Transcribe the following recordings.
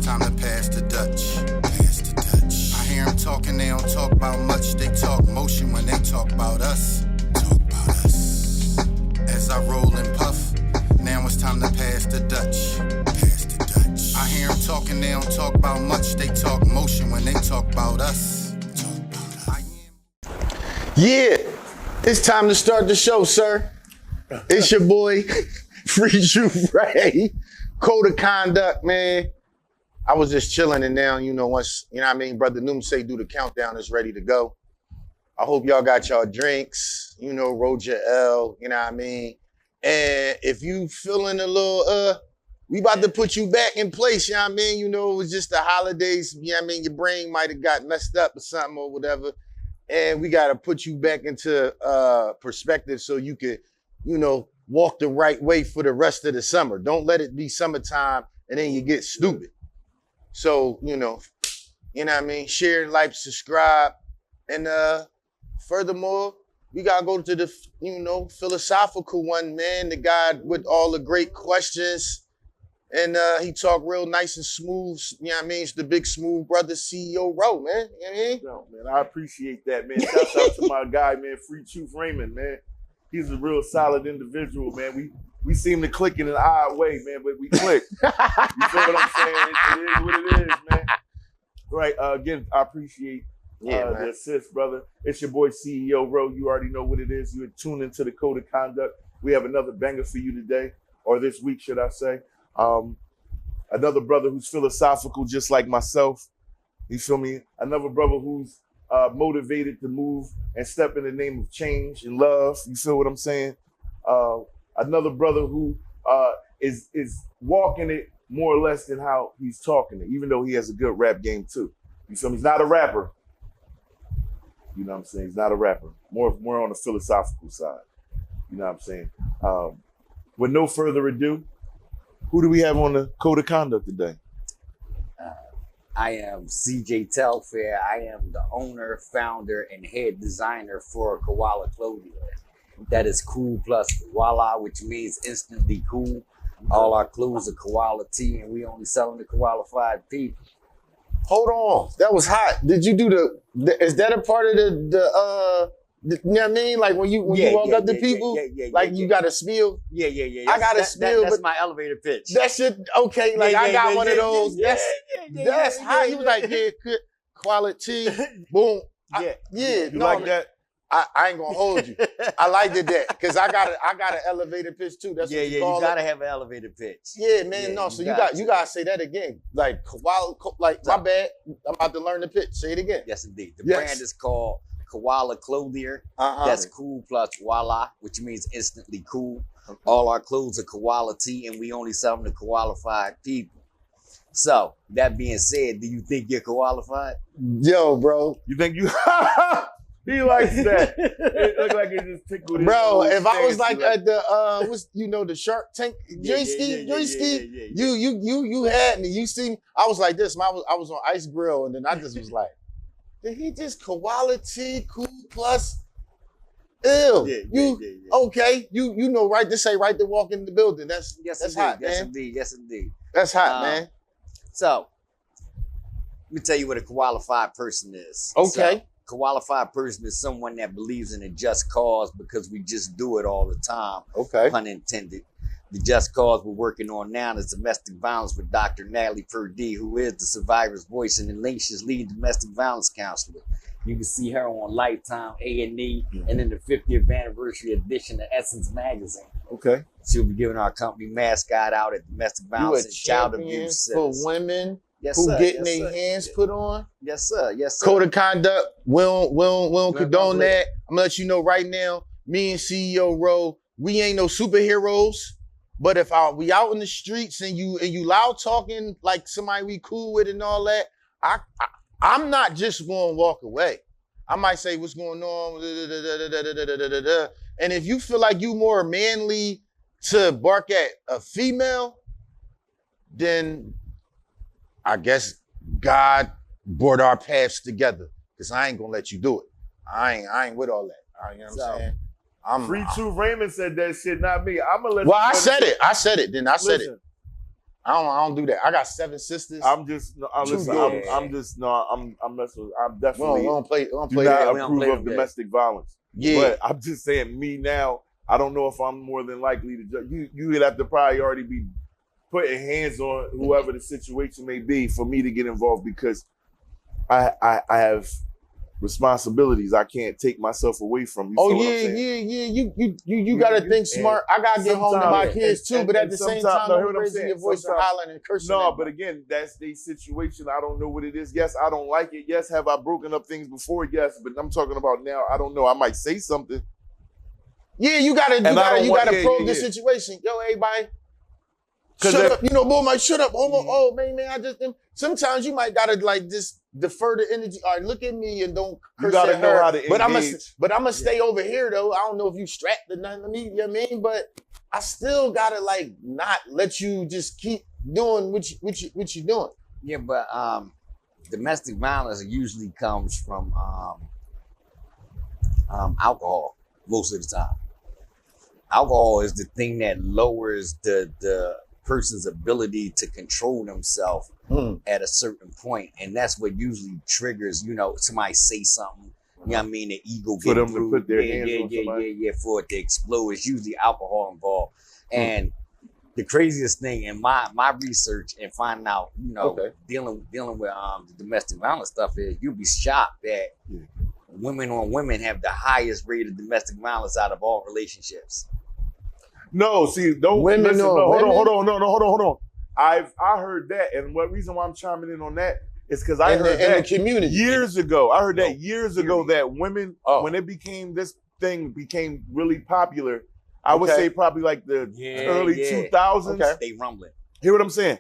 time to pass the Dutch. Pass the Dutch. I hear them talking, they don't talk about much. They talk motion when they talk about us. Talk about us. As I roll and puff, now it's time to pass the Dutch. Pass the Dutch. I hear them talking, they don't talk about much. They talk motion when they talk about us. Talk about us. Yeah, it's time to start the show, sir. It's your boy, Free Truth Ray. Code of conduct, man. I was just chilling and now, once, Brother Noom say do the countdown, it's ready to go. I hope y'all got y'all drinks, rolled your L, And if you feeling a little, we about to put you back in place, it was just the holidays, your brain might have got messed up or something or whatever. And we got to put you back into perspective so you could, walk the right way for the rest of the summer. Don't let it be summertime and then you get stupid. So, share, like, subscribe. And furthermore, we got to go to the, philosophical one, man. The guy with all the great questions. And he talk real nice and smooth. It's the big smooth brother CEO Ro, man. No, man, I appreciate that, man. Shout out to my guy, man, Free Truth Raymond, man. He's a real solid individual, man. We seem to click in an odd way, man, but we click. You feel what I'm saying? It is what it is, man. Right, again, I appreciate the assist, brother. It's your boy CEO Ro. You already know what it is. You're tuned into the Code of Conduct. We have another banger for you today, or this week, should I say. Another brother who's philosophical, just like myself. You feel me? Another brother who's motivated to move and step in the name of change and love. You feel what I'm saying? Another brother who is walking it more or less than how he's talking it, even though he has a good rap game too. You feel me? He's not a rapper. You know what I'm saying? He's not a rapper. More on the philosophical side. You know what I'm saying? With no further ado, who do we have on the Code of Conduct today? I am CJ Telfaire. I am the owner, founder, and head designer for Koala Clothing. That is cool plus voila, which means instantly cool. All our clothes are koala tee, and we only selling to qualified people. Hold on, that was hot. Did you do is that a part of the you know what I mean? Like when you walk up to people, you got a spiel. Yeah. I got a spiel, that's but my elevator pitch. That shit, okay. Like I got one of those. That's hot. He was like, yeah, good quality. Boom. You like that? I ain't gonna hold you. I liked that because I got an elevator pitch too. That's what you call you gotta have an elevator pitch. Yeah, man. So you gotta say that again. Like koala, my bad. I'm about to learn the pitch. Say it again. Yes, indeed. The brand is called Koala Clothier. That's cool plus voila, which means instantly cool. Okay. All our clothes are koala tee, and we only sell them to qualified people. So that being said, do you think you're qualified? Yo, bro. You think you? He likes that. It looked like it just tickled. Bro, if I was like at the the Shark Tank, you had me. You see me. I was like this. I was on Ice Grill, and then I just was like, did he just koala tee, cool plus? Ew. Okay. You know, right? This ain't right to walk in the building. That's hot, man. Yes, indeed. That's hot, man. So let me tell you what a qualified person is. Okay. So, qualified person is someone that believes in a just cause because we just do it all the time. Okay. Pun intended. The just cause we're working on now is domestic violence with Dr. Natalie Purdie, who is the survivor's voice and the nation's leading domestic violence counselor. You can see her on Lifetime, A&E, and in the 50th anniversary edition of Essence magazine. Okay. She'll be giving our company mascot out at domestic violence and child abuse for women. Yes, who sir. getting their hands put on? Yes, sir. Yes, sir. Code of conduct. We don't condone that. I'm gonna let you know right now. Me and CEO Ro, we ain't no superheroes. But if we out in the streets and you loud talking like somebody we cool with and all that, I'm not just gonna walk away. I might say what's going on, and if you feel like you more manly to bark at a female, then I guess God brought our paths together, because I ain't gonna let you do it. I ain't with all that. You know what I'm saying? Free Truth Raymond said that shit, not me. I'm gonna let. Well, I said it. Then I said it. I don't do that. I got 7 sisters. I'm just no, listen. daughters. I'm just no. I'm messing. I'm we definitely don't play. We don't do play not that. We don't approve play of them domestic violence. Yeah. But I'm just saying, me now, I don't know if I'm more than likely to judge. You would have to probably already be putting hands on whoever the situation may be for me to get involved because I have responsibilities I can't take myself away from. You Oh feel what I'm yeah, saying? You gotta think smart. I gotta get home to my sometimes- kids too, and- but at and the same sometimes- time, no, hear I'm what I'm raising saying. your voice and Sometimes- hollering and cursing. No, at but them. again, that's the situation. I don't know what it is. Yes, I don't like it. Yes, have I broken up things before? Yes, but I'm talking about now. I don't know. I might say something. Yeah, you gotta And I don't want- probe yeah, the yeah. situation. Yo, everybody, 'Cause shut if- up. You know, boy might shut up. Oh man, I just. Sometimes you might gotta like just defer the energy. All right, look at me and don't curse You gotta at know her. how to But engage. I'm gonna stay over here though. I don't know if you strapped or nothing to me. You know what I mean? But I still gotta like not let you just keep doing what you doing. Yeah, but domestic violence usually comes from alcohol most of the time. Alcohol is the thing that lowers the person's ability to control themselves at a certain point, and that's what usually triggers, somebody say something, you know what I mean, the ego For get them to bruised. put their hands on somebody. For it to explode. It's usually alcohol involved. And the craziest thing in my research and finding out, Okay. dealing with the domestic violence stuff is you'll be shocked that women on women have the highest rate of domestic violence out of all relationships. No, see, don't Women listen. on No, women? hold on. I heard that, and what reason why I'm chiming in on that is because I heard in the that community years ago. I heard No, that years ago period. that women, Oh. when this thing became really popular, I would Okay. say probably like the early 2000s. Okay. They rumbling. Hear what I'm saying?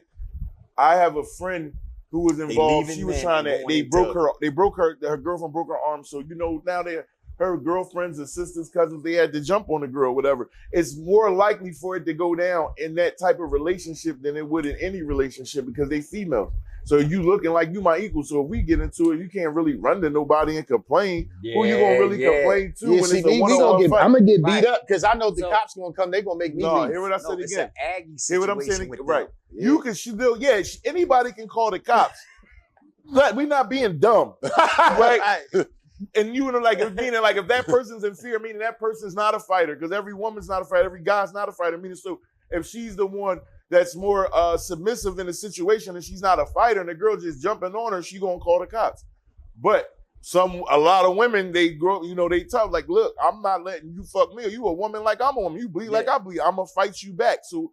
I have a friend who was involved. leaving She was men trying and to. going They broke her girlfriend broke her arm. So now her girlfriends and sisters, cousins, they had to jump on the girl, whatever. It's more likely for it to go down in that type of relationship than it would in any relationship because they females. So you looking like you my equal. So if we get into it, you can't really run to nobody and complain. Who you gonna really complain to when see, it's a one-on-one fight? I'm gonna get beat Right. up because I know the So- cops gonna come. They gonna make me No, leave. hear what I said It's again. an Aggie Hear what I'm situation saying? with Right. them. You can still, anybody can call the cops. We not being dumb, right? And you know, like, meaning like if that person's in fear, meaning that person's not a fighter, because every woman's not a fighter, every guy's not a fighter. Meaning, so if she's the one that's more submissive in the situation and she's not a fighter, and the girl just jumping on her, she gonna call the cops. But a lot of women, they grow, they tough. Like, look, I'm not letting you fuck me. Or you a woman like I'm a woman. You bleed like I bleed. I'm gonna fight you back. So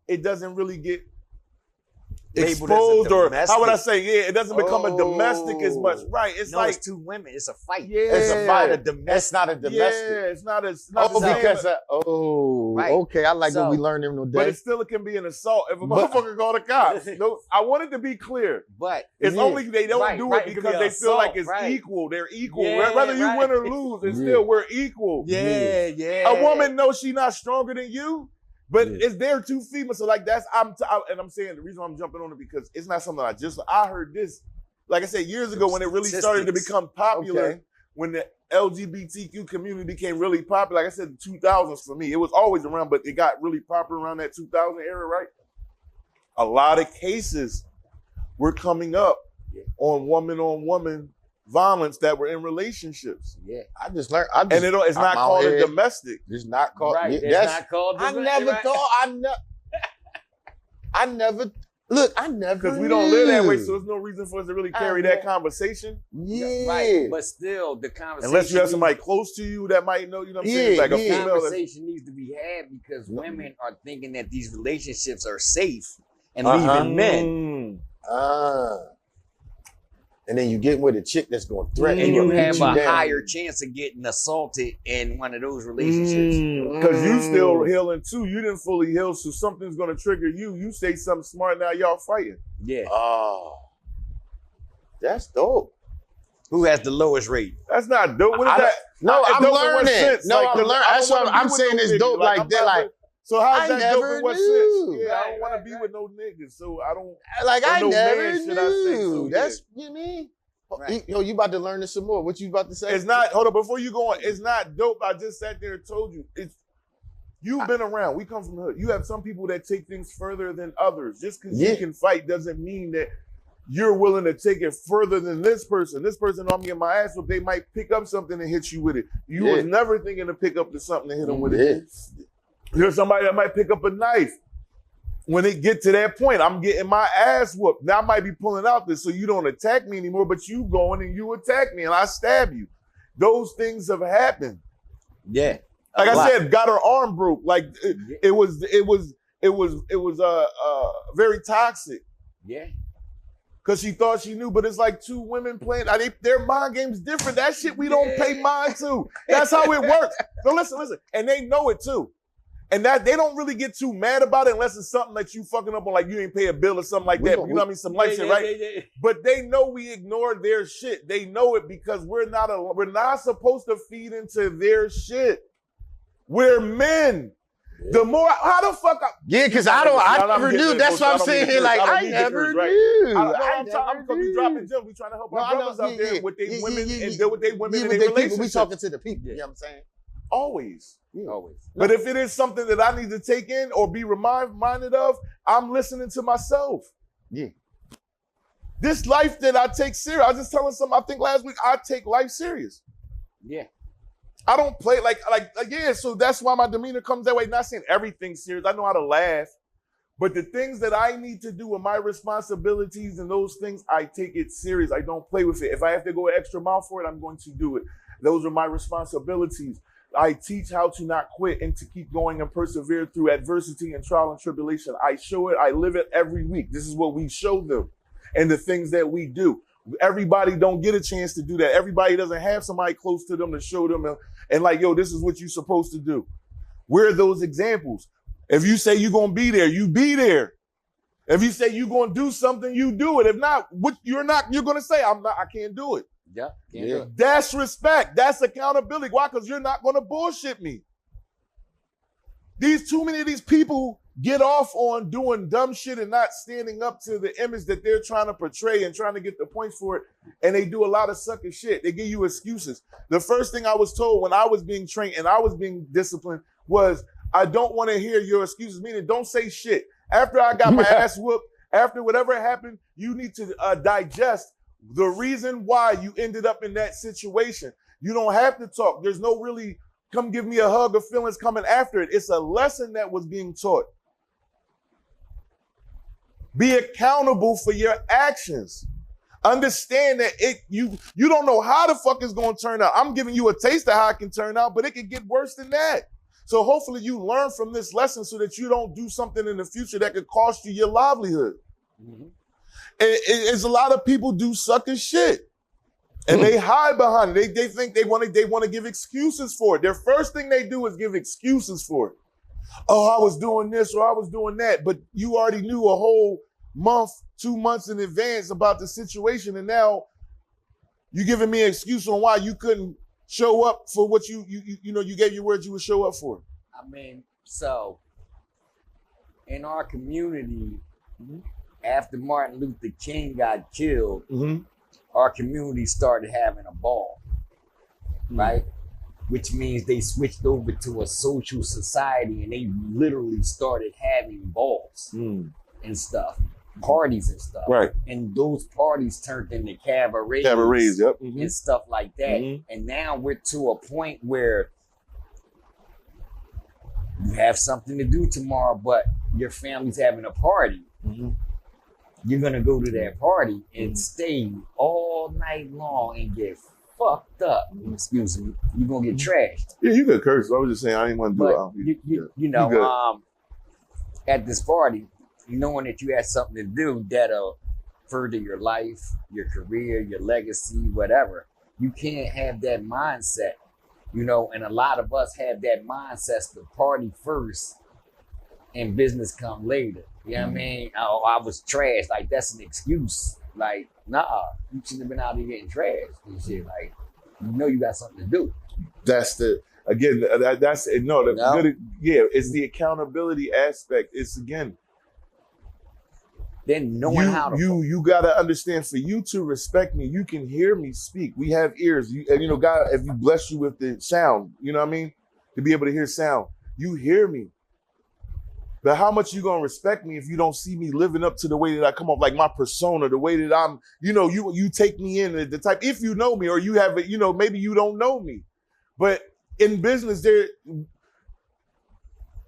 it doesn't really get Labeled as a exposed, or how would I domestic. say? Yeah, it doesn't become a domestic as much, right? It's No, like it's two women. It's a fight. Yeah. It's a fight. A domestic. That's not a domestic. yeah, it's not the Oh, same, because Right. okay, I like So- when we learn them no but day. it still can be an assault if a But- motherfucker call the cops. No, I wanted to be clear. But It's Yeah. only they don't Right, do right. it It could because be they an feel like assault, it's right. equal. They're equal. Yeah, Whether you right. win or lose, it's Yeah. still we're equal. yeah. A woman knows she's not stronger than you, but Yeah. it's there two females. So like and I'm saying the reason why I'm jumping on it because it's not something I heard this, like I said, years ago when it really started to Statistics. become popular, Okay. when the LGBTQ community became really popular. Like I said, the 2000s for me, it was always around, but it got really popular around that 2000 era, right? A lot of cases were coming up on woman violence that were in relationships. Yeah. I just learned. And it's not called a domestic. It's not called. Right. yeah, It's that's- not called I domestic, never right? thought. I never. Look, I never. Because we don't live that way, knew. so there's no reason for us to really I carry know. that conversation. Yeah. Right. But still, the conversation. Unless you have needs- somebody close to you that might know, you know what I'm Yeah, saying? Like a yeah. female. that's- conversation needs to be had because women are thinking that these relationships are safe and Uh-huh. leaving men. And then you get with a chick that's going to threaten And you you or have beat you a down. higher chance of getting assaulted in one of those relationships. Because you still healing too. You didn't fully heal, so something's going to trigger you. You say something smart, now y'all fighting. Yeah. Oh, that's dope. Who has the lowest rate? That's not dope. What is I- that? No, It's I'm dope in what learning. sense? No, Like, I'm 'cause learning. I don't That's what wanna I'm be with saying. no It's niggas. dope. Like I'm they're not like, with- So how's I that dope never in what knew. sense? Yeah, I Right, don't want to right, be right. with no niggas, so I don't. like Or I no never man, should I say, knew. so, That's you mean. Right. Yo, you about to learn this some more. What you about to say? It's not. Hold on, before you go on, it's not dope. I just sat there and told you. You've been around. We come from the hood. You have some people that take things further than others. Just because Yeah. you can fight doesn't mean that you're willing to take it further than this person. This person on me in my ass, but they might pick up something and hit you with it. You was never thinking to pick up to something to hit them with it. There's somebody that might pick up a knife. When it get to that point, I'm getting my ass whooped. Now I might be pulling out this so you don't attack me anymore, but you going and you attack me and I stab you. Those things have happened. Yeah. Like I said, got her arm broke. Like it was very toxic. Yeah. Cause she thought she knew, but it's like two women playing. Their mind game's different. That shit we don't pay mind to. That's how it works. No, listen, and they know it too. And that they don't really get too mad about it unless it's something that you fucking up on, like you ain't pay a bill or something like that. You know what I mean? Some light shit, right? Yeah. But they know we ignore their shit. They know it because we're not supposed to feed into their shit. We're men. The more, how the fuck? Because I never knew. That's what I'm saying here. Like, I never knew. I'm dropping gems. We trying to help our brothers out there with their women and deal with their women and their relationships. We talking to the people. You know what I'm saying? Always. Always. But if it is something that I need to take in or be reminded of, I'm listening to myself. Yeah. This life that I take serious, I was just telling something, I think last week, I take life serious. Yeah. I don't play so that's why my demeanor comes that way. Not saying everything serious. I know how to laugh. But the things that I need to do and my responsibilities and those things, I take it serious. I don't play with it. If I have to go an extra mile for it, I'm going to do it. Those are my responsibilities. I teach how to not quit and to keep going and persevere through adversity and trial and tribulation. I show it. I live it every week. This is what we show them and the things that we do. Everybody don't get a chance to do that. Everybody doesn't have somebody close to them to show them and like, yo, this is what you're supposed to do. We're those examples. If you say you're going to be there, you be there. If you say you're going to do something, you do it. If not, you're going to say, I can't do it. Yeah. Can't do it. That's respect. That's accountability. Why? Because you're not going to bullshit me. Too many of these people get off on doing dumb shit and not standing up to the image that they're trying to portray and trying to get the points for it. And they do a lot of sucker shit. They give you excuses. The first thing I was told when I was being trained and I was being disciplined was, I don't want to hear your excuses, meaning don't say shit. After I got my ass whooped, after whatever happened, you need to digest the reason why you ended up in that situation. You don't have to talk. There's no really come give me a hug of feelings coming after it. It's a lesson that was being taught. Be accountable for your actions. Understand that you don't know how the fuck it's going to turn out. I'm giving you a taste of how it can turn out, but it can get worse than that. So hopefully you learn from this lesson so that you don't do something in the future that could cost you your livelihood. Mm-hmm. It's a lot of people do sucker shit. And they hide behind it. They think they want to give excuses for it. Their first thing they do is give excuses for it. Oh, I was doing this or I was doing that. But you already knew a whole month, 2 months in advance about the situation. And now you're giving me an excuse on why you couldn't show up for what you gave your word you would show up for. I mean, so in our community, after Martin Luther King got killed, our community started having a ball, right? Which means they switched over to a social society and they literally started having balls and stuff, parties and stuff. Right. And those parties turned into cabarets yep. and stuff like that. And now we're to a point where you have something to do tomorrow, but your family's having a party. You're gonna go to that party and stay all night long and get fucked up. Excuse me. You're gonna get trashed. Yeah, you could curse. I was just saying I didn't want to do it. At this party, knowing that you had something to do that'll further your life, your career, your legacy, whatever, you can't have that mindset. And a lot of us have that mindset to party first and business come later. You know what I mean? Oh, I was trashed. Like, that's an excuse. Like, nah, you shouldn't have been out there getting trashed and shit. Like, you got something to do. It's the accountability aspect. It's again, then knowing how to you gotta understand, for you to respect me, you can hear me speak. We have ears. God, if you bless you with the sound, you know what I mean? To be able to hear sound. you hear me. But how much you gonna respect me if you don't see me living up to the way that I come off, like my persona, the way that I'm, you take me in the type, if you know me or you have it, maybe you don't know me. But in business,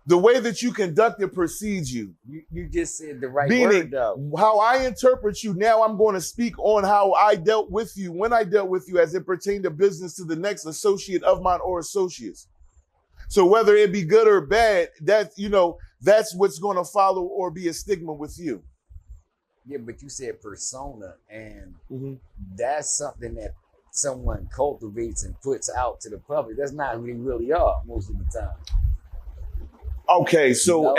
the way that you conduct it precedes you. You just said the right word, though. How I interpret you, now I'm going to speak on how I dealt with you, when I dealt with you as it pertained to business to the next associate of mine or associates. So whether it be good or bad, that's what's going to follow or be a stigma with you. Yeah, but you said persona, and that's something that someone cultivates and puts out to the public. That's not who they really are most of the time. Okay, so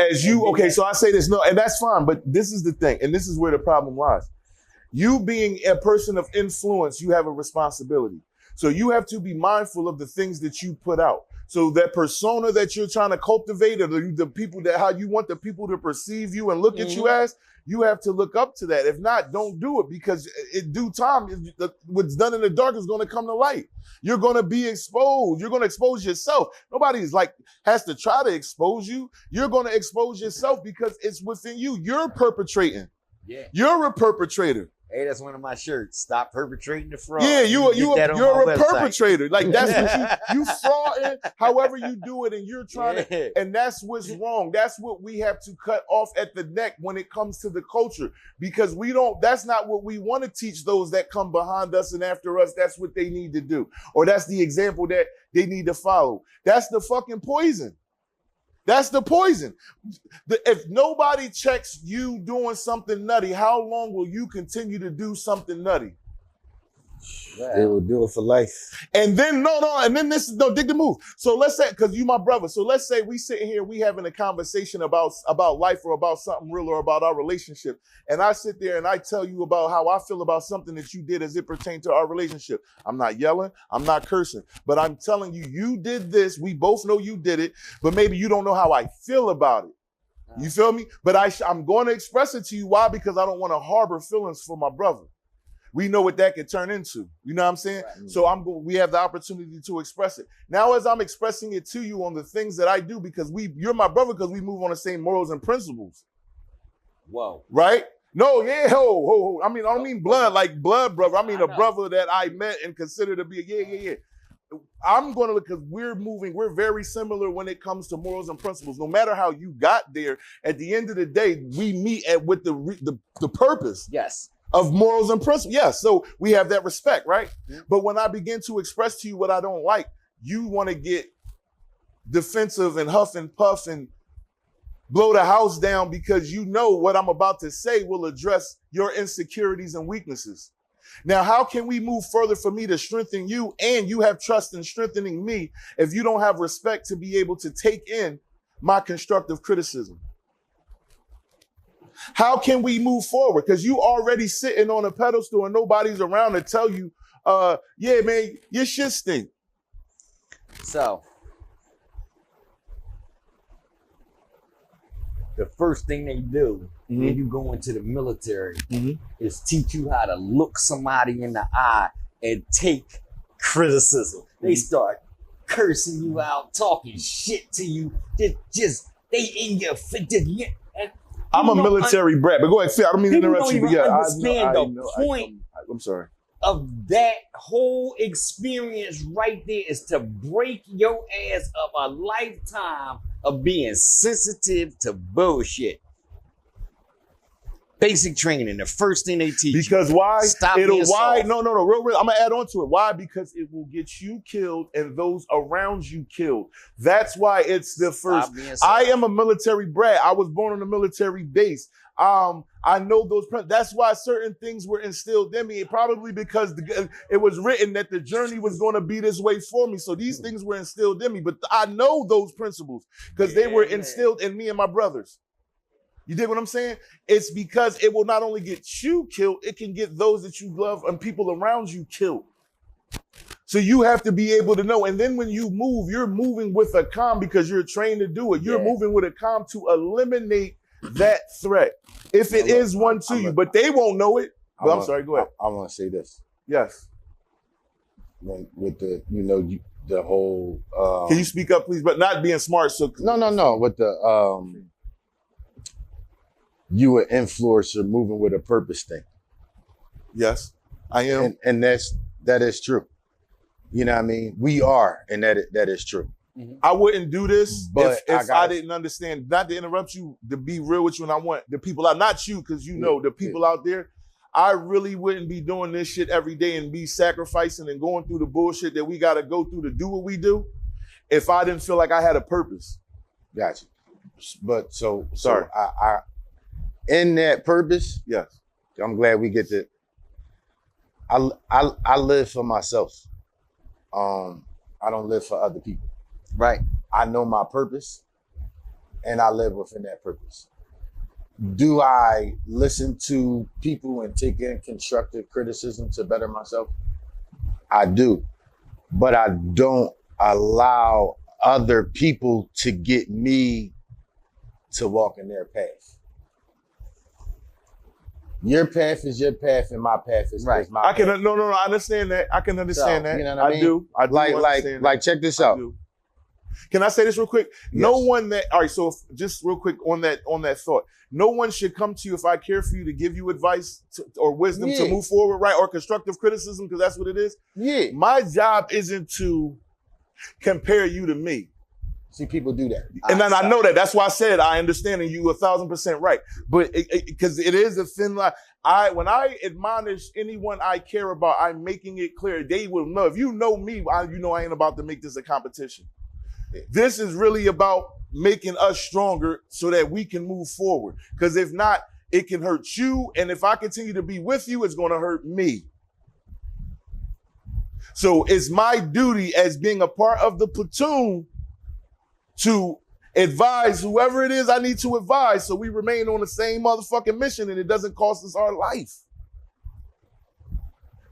so I say this, no, and that's fine, but this is the thing, and this is where the problem lies. You being a person of influence, you have a responsibility. So you have to be mindful of the things that you put out. So that persona that you're trying to cultivate, or the people that how you want the people to perceive you and look at you as, you have to look up to that. If not, don't do it, because in due time, what's done in the dark is going to come to light. You're going to be exposed. You're going to expose yourself. Nobody has to try to expose you. You're going to expose yourself because it's within you. You're perpetrating. Yeah. You're a perpetrator. Hey, that's one of my shirts. Stop perpetrating the fraud. Yeah, you're a perpetrator. Like that's what you frauding, however you do it, and you're trying to, and that's what's wrong. That's what we have to cut off at the neck when it comes to the culture, because that's not what we want to teach those that come behind us and after us. That's what they need to do, or that's the example that they need to follow. That's the fucking poison. That's the poison. If nobody checks you doing something nutty, how long will you continue to do something nutty? They will do it for life. And then dig the move. So let's say, because you my brother, so let's say we sitting here, we having a conversation about life or about something real or about our relationship. And I sit there and I tell you about how I feel about something that you did as it pertained to our relationship. I'm not yelling, I'm not cursing, but I'm telling you, you did this. We both know you did it, but maybe you don't know how I feel about it. You feel me? But I'm going to express it to you. Why? Because I don't want to harbor feelings for my brother. We know what that could turn into. You know what I'm saying? Right. So we have the opportunity to express it. Now, as I'm expressing it to you on the things that I do, because you're my brother, because we move on the same morals and principles. Whoa. Right? No, yeah, ho. I mean, I don't mean blood like blood brother. I mean a brother that I met and consider to be yeah. I'm going to look, because we're very similar when it comes to morals and principles. No matter how you got there, at the end of the day, we meet with the purpose. Yes. Of morals and principles. Yes, so we have that respect, right? Yeah. But when I begin to express to you what I don't like, you want to get defensive and huff and puff and blow the house down, because you know what I'm about to say will address your insecurities and weaknesses. Now, how can we move further for me to strengthen you, and you have trust in strengthening me, if you don't have respect to be able to take in my constructive criticism? How can we move forward? Because you already sitting on a pedestal and nobody's around to tell you, yeah, man, your shit stink. So, the first thing they do when you go into the military is teach you how to look somebody in the eye and take criticism. They start cursing you out, talking shit to you. They in your face. I'm a military brat, but go ahead, Phil. I don't mean to interrupt you, but yeah, understand the point. I'm sorry. Of that whole experience right there is to break your ass of a lifetime of being sensitive to bullshit. Basic training, the first thing they teach. Because why? Real, real. I'm gonna add on to it. Why? Because it will get you killed and those around you killed. That's why it's the first. I am a military brat. I was born on a military base. I know those. That's why certain things were instilled in me. Probably because it was written that the journey was going to be this way for me. So these things were instilled in me. But I know those principles because they were instilled in me and my brothers. You dig what I'm saying? It's because it will not only get you killed, it can get those that you love and people around you killed. So you have to be able to know. And then when you move, you're moving with a calm because you're trained to do it. You're moving with a calm to eliminate that threat, if it is one to you. But they won't know it. But I'm sorry, go ahead. I want to say this. Yes. With the, the whole. Can you speak up, please? But not being smart. So No. With the you an influencer moving with a purpose thing. Yes, I am. And that is true. You know what I mean? We are, and that is true. I wouldn't do this But if I didn't understand. Not to interrupt you, to be real with you, and I want the people out, not you, because you know the people out there. I really wouldn't be doing this shit every day and be sacrificing and going through the bullshit that we got to go through to do what we do if I didn't feel like I had a purpose. Gotcha. But so Sorry. I in that purpose, Yes. I'm glad we get to. I live for myself. I don't live for other people. Right. I know my purpose, and I live within that purpose. Do I listen to people and take in constructive criticism to better myself? I do, but I don't allow other people to get me to walk in their path. Your path is your path, and my path is Right. my I can path. no, I understand that. I can understand So, that. you know what I mean? I do understand Like that. check this I out. do. Can I say this real quick? Yes. No one that all right, so just real quick on that thought. No one should come to you if I care for you to give you advice or wisdom to Yeah. move forward, right? Or constructive criticism, because that's what it is. Yeah. My job isn't to compare you to me. See, people do that. And then I know that. That's why I said I understand, and you 1,000% right. But because it is a thin line. When I admonish anyone I care about, I'm making it clear. They will know. If you know me, you know I ain't about to make this a competition. This is really about making us stronger so that we can move forward. Because if not, it can hurt you. And if I continue to be with you, it's going to hurt me. So it's my duty as being a part of the platoon to advise whoever it is I need to advise so we remain on the same motherfucking mission and it doesn't cost us our life.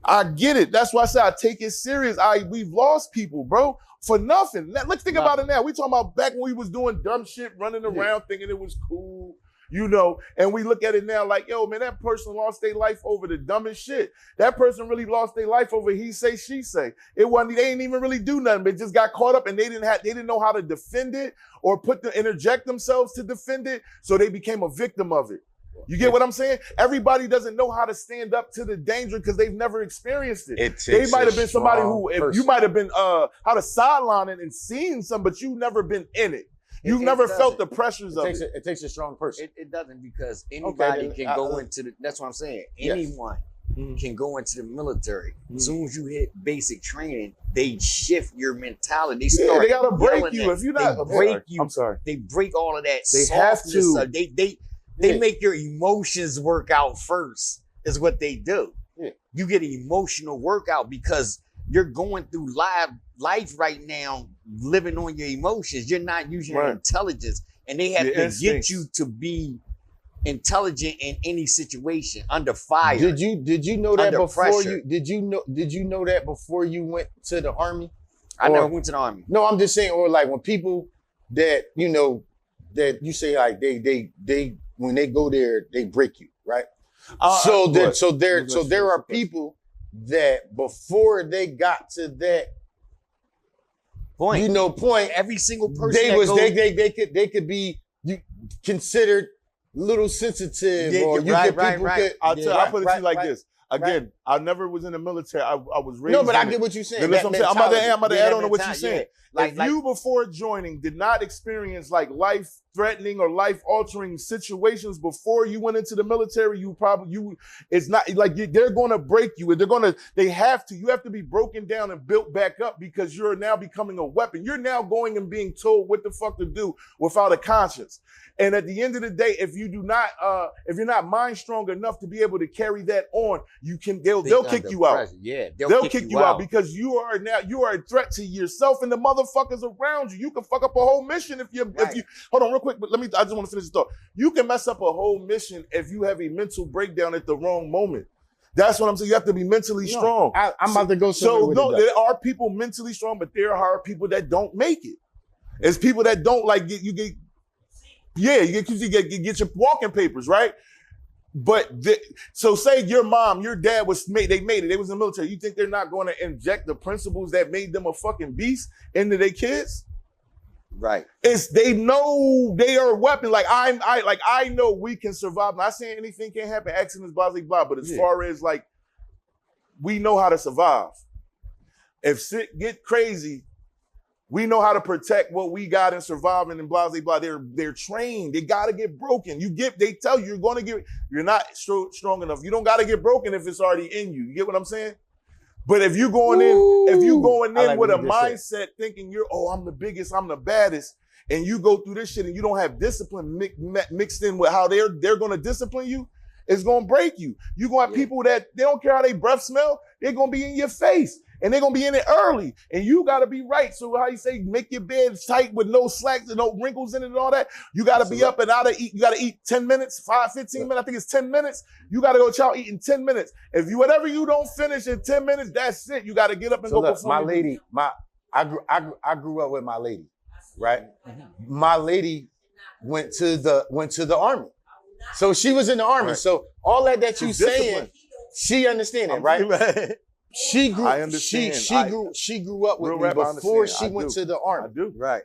I get it. That's why I say I take it serious. We've lost people, bro, for nothing. Let's think about it now. We talking about back when we was doing dumb shit, running around thinking it was cool, you know, and we look at it now like, yo, man, that person lost their life over the dumbest shit. That person really lost their life over he say, she say. It wasn't, they didn't even really do nothing, but just got caught up and they didn't know how to defend it or interject themselves to defend it. So they became a victim of it. You get what I'm saying? Everybody doesn't know how to stand up to the danger because they've never experienced it. They might have been somebody who, if you might have been how to sideline it and seen some, but you've never been in it. You've never felt the pressures of it. It takes a strong person. It doesn't, because anybody then, can go into the, that's what I'm saying. Anyone can go into the military. As soon as you hit basic training, they shift your mentality. They start they gotta break yelling you. at- If you're not, they break you. I'm sorry. They break all of that. They have softness to. They make your emotions work out first, is what they do. Yeah. You get an emotional workout because you're going through life right now, living on your emotions. You're not using your intelligence, and they have Your to instincts. get you to be intelligent in any situation under fire. Did you know that Under before pressure. did you know that before you went to the army? I Or- never went to the army. No, I'm just saying, or like when people that you know that you say like they when they go there they break you, right? So there are people that before they got to that Point. point, Every single person they could be considered little sensitive, Yeah, or right, could, right, people right. could. I'll put it to you like right. this. Again, I never was in the military. I was raised. No, but I in it. get what you're saying. Then that's That what I'm saying. I'm about to Yeah, add that on to what you're mentality, saying. yeah. Like- If you before joining did not experience like life-threatening or life-altering situations before you went into the military, it's not like they're going to break you. They have to. You have to be broken down and built back up because you're now becoming a weapon. You're now going and being told what the fuck to do without a conscience. And at the end of the day, if you're not mind strong enough to be able to carry that on, they'll kick you out. Yeah, They'll kick you out because you are a threat to yourself and the motherfuckers around you. You can fuck up a whole mission if you hold on real quick, but I just want to finish this thought. You can mess up a whole mission if you have a mental breakdown at the wrong moment. That's what I'm saying. You have to be mentally strong. I'm about to go somewhere with it, there are people mentally strong, but there are people that don't make it. It's people that don't like get your walking papers, right? So say your mom, your dad they made it. They was in the military. You think they're not going to inject the principles that made them a fucking beast into their kids? Right. They know they are a weapon. Like I know we can survive. Not saying anything can't happen, accidents, blah, blah, blah. But as far as like, we know how to survive. If shit get crazy, we know how to protect what we got and surviving and blah, blah, blah. They're trained. They gotta get broken. They tell you you're not strong enough. You don't gotta get broken if it's already in you. You get what I'm saying? But if you going in with a mindset thinking I'm the biggest, I'm the baddest, and you go through this shit and you don't have discipline mixed in with how they're gonna discipline you, it's gonna break you. You're gonna have people that they don't care how they breath smell, they're gonna be in your face. And they're gonna be in it early. And you gotta be right. So how you say, make your bed tight with no slacks and no wrinkles in it and all that. You gotta be up and out of eat. You gotta eat 10 minutes, 15 minutes. I think it's 10 minutes. You gotta go eat in 10 minutes. Whatever you don't finish in 10 minutes, that's it. You gotta get up and go perform. My lady, I grew up with my lady, right? My lady went to the army. So she was in the army. Right. So all that you saying, she understand it, right? She grew. I understand. She grew up with me before she went to the army. I do. Right.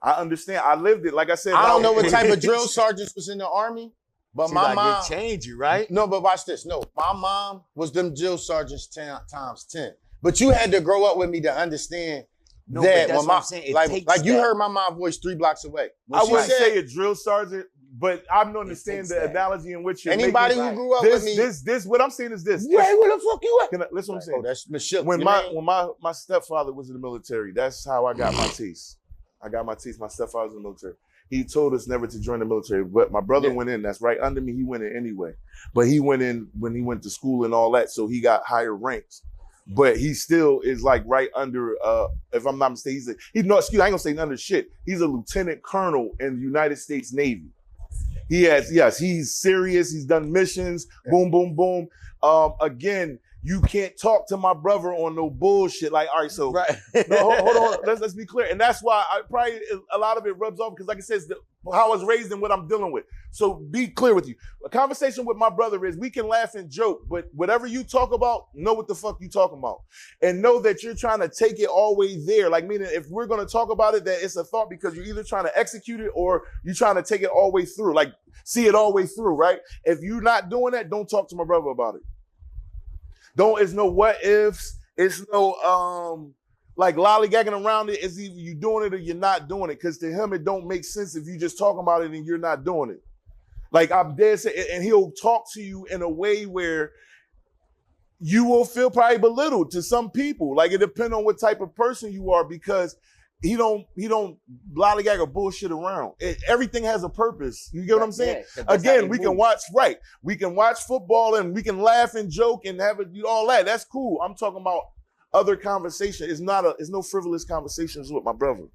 I understand. I lived it. Like I said, I don't know what type of drill sergeants was in the army, but my mom changed you, right? No, but watch this. No, my mom was them drill sergeants times 10. But you had to grow up with me to understand that when my like you heard my mom voice 3 blocks away. I wouldn't say a drill sergeant. But I don't understand the analogy in which you're anybody making. who grew up with me. This what I'm saying is this. Wait, where the fuck you at? Listen what I'm saying. Oh, that's Michelle. When my stepfather was in the military, that's how I got my taste. My stepfather was in the military. He told us never to join the military, but my brother went in. That's right under me. He went in anyway. But he went in when he went to school and all that, so he got higher ranks. But he still is like right under, if I'm not mistaken, I ain't gonna say none of shit. He's a lieutenant colonel in the United States Navy. He's serious. He's done missions. Boom, boom, boom. Again, you can't talk to my brother on no bullshit. Like, all right, so right. No, hold on. Let's be clear. And that's why a lot of it rubs off because, like I said, how I was raised and what I'm dealing with. So be clear with you. A conversation with my brother is we can laugh and joke, but whatever you talk about, know what the fuck you talking about. And know that you're trying to take it all the way there. Like, meaning if we're going to talk about it, that it's a thought because you're either trying to execute it or you're trying to take it all the way through. Like, see it all the way through, right? If you're not doing that, don't talk to my brother about it. It's no what ifs. It's no, like lollygagging around it. It's either you doing it or you're not doing it. Because to him, it don't make sense if you just talking about it and you're not doing it. Like I'm dead set, and he'll talk to you in a way where you will feel probably belittled to some people. Like it depends on what type of person you are because he don't lollygag or bullshit around. Everything has a purpose. You get what I'm saying? Yeah, again, we can watch football and we can laugh and joke and have all that. That's cool. I'm talking about other conversation. It's no frivolous conversations with my brother.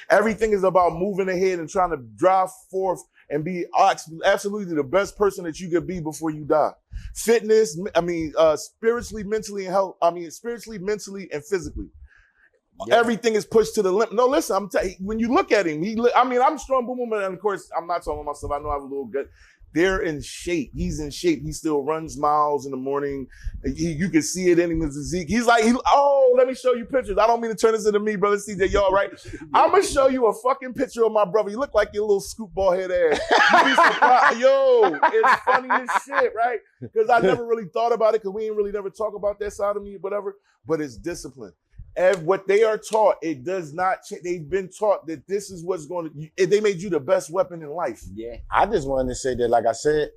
Everything is about moving ahead and trying to drive forth and be absolutely the best person that you could be before you die. Fitness, spiritually, mentally, and physically. Yeah. Everything is pushed to the limit. No, listen, when you look at him, I'm strong, boom, boom, and of course, I'm not talking about myself. I know I have a little gut. They're in shape. He's in shape. He still runs miles in the morning. You can see it in him, his physique. He's like, let me show you pictures. I don't mean to turn this into me, brother CJ. Y'all right? I'm going to show you a fucking picture of my brother. You look like your little scoop ball head ass. You be surprised. Yo, it's funny as shit, right? Because I never really thought about it because we ain't really never talk about that side of me, whatever. But it's discipline. And what they are taught, it does not change. They've been taught that this is what's going to, they made you the best weapon in life. Yeah. I just wanted to say that, like I said,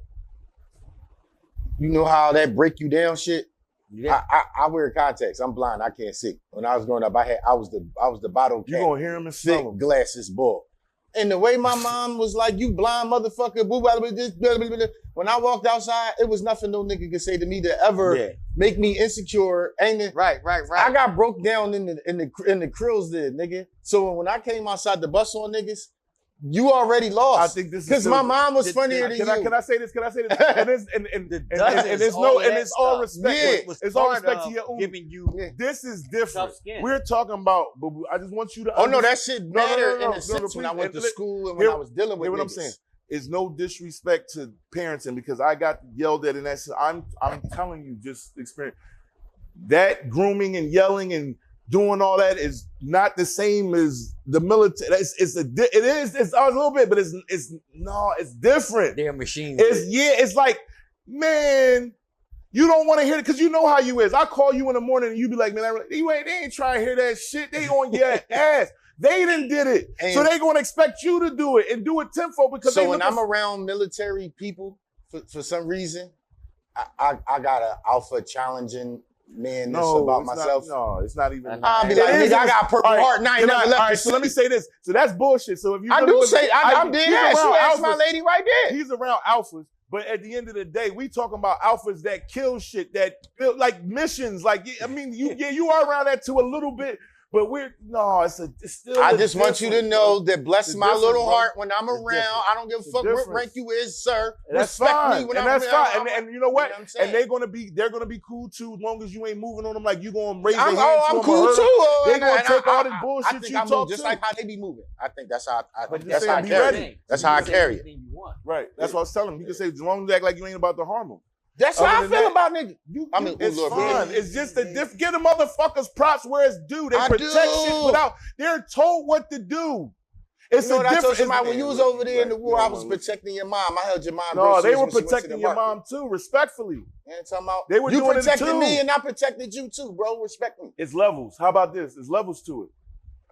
you know how that break you down shit? Yeah. I wear contacts. I'm blind. I can't see. When I was growing up, I was the bottle cap. You gonna hear him and smell thick glasses ball. And the way my mom was like, you blind motherfucker, boo, blah, blah, blah, blah, blah. When I walked outside, it was nothing no nigga could say to me to ever make me insecure. Ain't it? Right. I got broke down in the krills there, nigga. So when I came outside the bus on niggas, you already lost. I think this is because my mom was funnier than you. Can I say this? And it's all respect. Yeah. It's all respect to your own. Giving you this is different. We're talking about, but I just want you to. Oh no, that shit mattered in a sense when I went to school and when I was dealing with. Hear what I'm saying? is no disrespect to parenting because I got yelled at and that's I'm telling you just experience that grooming and yelling and doing all that is not the same as the military. It's a little bit, but it's different. They're machines. It's like, man, you don't want to hear it because you know how you is. I call you in the morning and you be like, man, they ain't trying to hear that shit. They on your ass. They done did it. And so they gonna expect you to do it and do it tenfold because so when I'm around military people, for some reason, I got an alpha challenging man about myself. It's not even. I'll be like, nigga, I got a purple heart and I ain't never left. All right, so let me say this. So that's bullshit. So if you I'm dead ass. You asked my lady right there. He's around alphas. But at the end of the day, we talking about alphas that kill shit, that build like missions. Like, I mean, you are around that too a little bit, but it's still. I just want you to know that bless my little heart when I'm around. I don't give a fuck what rank you is, sir. Respect me when I'm around. Fine. And you know what? And they're gonna be cool too, as long as you ain't moving on them like you gonna raise their hands. I'm cool too. They gonna take all this bullshit you talk just like how they be moving. I think that's how I carry it. That's how I carry it. Right. That's what I was telling him. You can say as long as you act like you ain't about to harm them. That's how I feel about niggas. It's fun. It's just give the motherfuckers props where it's due. They protect shit without. They're told what to do. It's a difference. When you was over there in the war, I was protecting your mom. I held your mom. No, they were protecting your mom too, respectfully. They were doing it too. You protected me and I protected you too, bro. Respect me. It's levels. How about this? It's levels to it.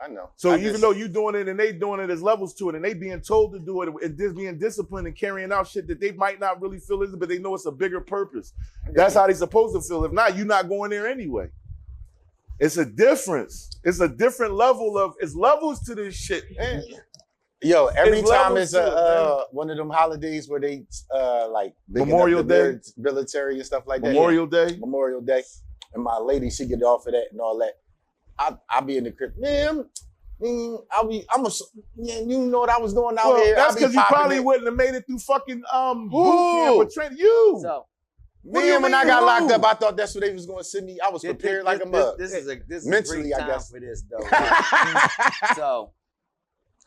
I know. So even though you doing it and they doing it, there's levels to it, and they being told to do it and just being disciplined and carrying out shit that they might not really feel is, but they know it's a bigger purpose. That's how they supposed to feel. If not, you're not going there anyway. It's a difference. It's a different level of. It's levels to this shit, man. Yo, every time it's one of them holidays where they like Memorial Day, military and stuff like that. Memorial Day, and my lady, she get off of that and all that. I'll be in the crib, man. You know what I was doing out here. That's because you probably wouldn't have made it through fucking boot camp or training. So, when I got locked up, I thought that's what they was going to send me. I was prepared like a mug. This is mentally, a great time for this though. So,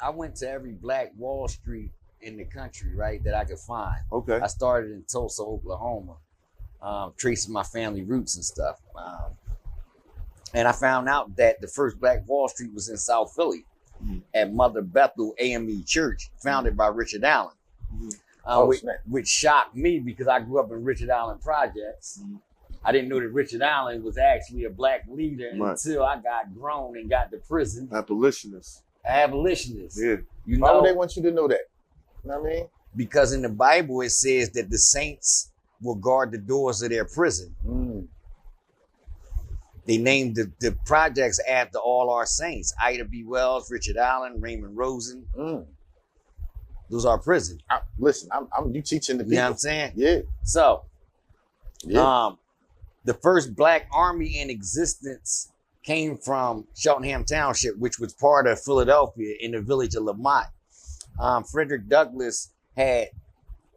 I went to every Black Wall Street in the country, right, that I could find. Okay. I started in Tulsa, Oklahoma, tracing my family roots and stuff. And I found out that the first Black Wall Street was in South Philly at Mother Bethel AME Church, founded by Richard Allen, which shocked me because I grew up in Richard Allen projects. I didn't know that Richard Allen was actually a Black leader until I got grown and got to prison. Abolitionist. Yeah. Why would they want you to know that? You know what I mean? Because in the Bible, it says that the saints will guard the doors of their prison. They named the projects after all our saints. Ida B. Wells, Richard Allen, Raymond Rosen. Those are prison. Listen, you teaching the people. You know what I'm saying? Yeah. So, the first Black army in existence came from Cheltenham Township, which was part of Philadelphia in the village of Lamont. Frederick Douglass had,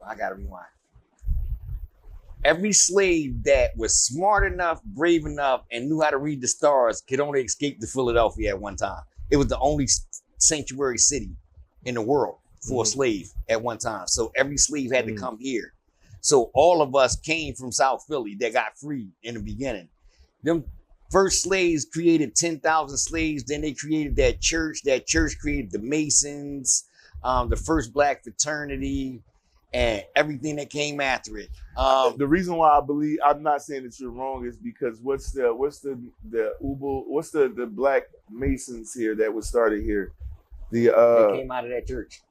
I gotta rewind. Every slave that was smart enough, brave enough, and knew how to read the stars could only escape to Philadelphia at one time. It was the only sanctuary city in the world for a slave at one time. So every slave had to come here. So all of us came from South Philly that got free in the beginning. Them first slaves created 10,000 slaves. Then they created that church. That church created the Masons, the first Black fraternity, and everything that came after it. The reason why I believe, I'm not saying that you're wrong, is because what's the Black Masons here that was started here? They came out of that church.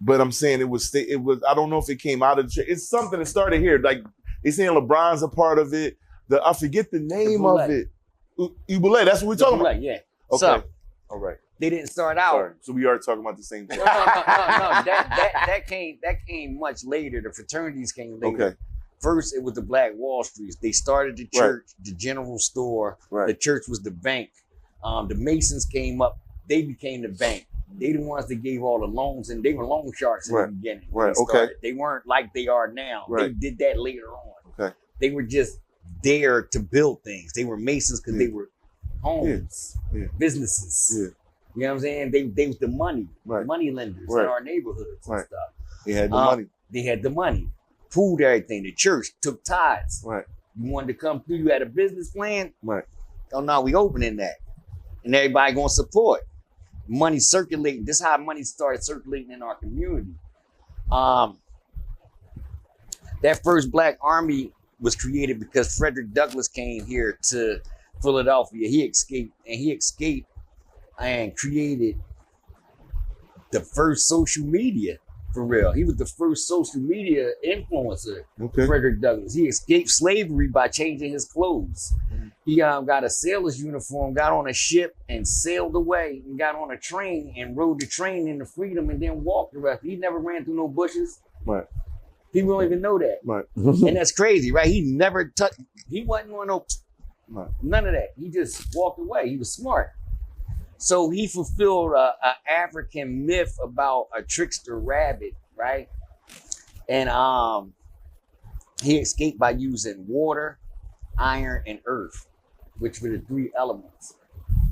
But I'm saying it was. I don't know if it came out of the church. It's something that started here. Like they saying LeBron's a part of it. I forget the name of it. Ubule. That's what we're talking about. Yeah. Okay. So, all right. They didn't start out. Sorry. So we are talking about the same thing. No. That came much later. The fraternities came later. Okay. First, it was the Black Wall Streets. They started the church, the general store. Right. The church was the bank. The Masons came up. They became the bank. They the ones that gave all the loans, and they were loan sharks in the beginning. Right. Okay. They weren't like they are now. Right. They did that later on. Okay. They were just there to build things. They were Masons because they were homes, businesses. Yeah. You know what I'm saying? They was the money, money lenders in our neighborhoods and stuff. They had the money. They had the money, pulled everything. The church took tithes. Right. You wanted to come through, you had a business plan. Right. Oh no, we opening that. And everybody gonna support. Money circulating. This is how money started circulating in our community. That first Black Army was created because Frederick Douglass came here to Philadelphia. He escaped and created the first social media for real. He was the first social media influencer, Okay. Frederick Douglass. He escaped slavery by changing his clothes. He got a sailor's uniform, got on a ship and sailed away and got on a train and rode the train into freedom and then walked the rest. He never ran through no bushes. Right. People don't even know that. Right. And that's crazy, right? He never touched, he wasn't on no, Right. none of that. He just walked away. He was smart. So he fulfilled a African myth about a trickster rabbit, right? And he escaped by using water, iron, and earth, which were the three elements.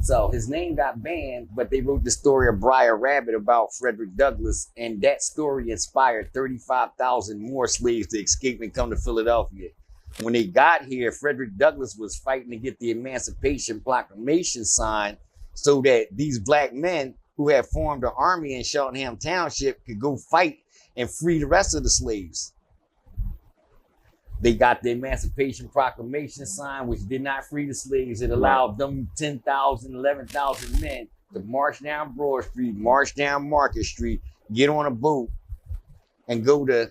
So his name got banned, but they wrote the story of Briar Rabbit about Frederick Douglass, and that story inspired 35,000 more slaves to escape and come to Philadelphia. When they got here, Frederick Douglass was fighting to get the Emancipation Proclamation signed so that these Black men who had formed an army in Cheltenham Township could go fight and free the rest of the slaves. They got the Emancipation Proclamation signed, which did not free the slaves. It allowed them 10,000, 11,000 men to march down Broad Street, march down Market Street, get on a boat, and go to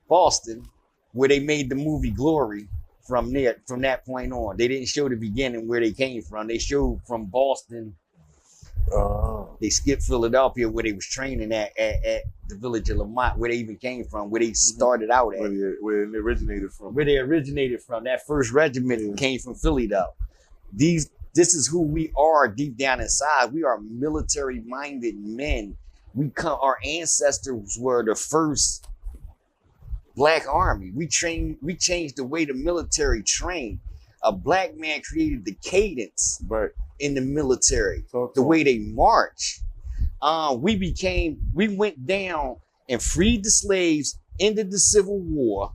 Boston, where they made the movie Glory from that point on. They didn't show the beginning where they came from. They showed from Boston. They skipped Philadelphia, where they was training at the village of Lamont, where they even came from, where they started out at. Where they originated from. Where they originated from. That first regiment came from Philly, though. This is who we are deep down inside. We are military-minded men. Our ancestors were the first Black Army. We changed the way the military trained. A Black man created the cadence in the military, the way they march. We went down and freed the slaves, ended the Civil War,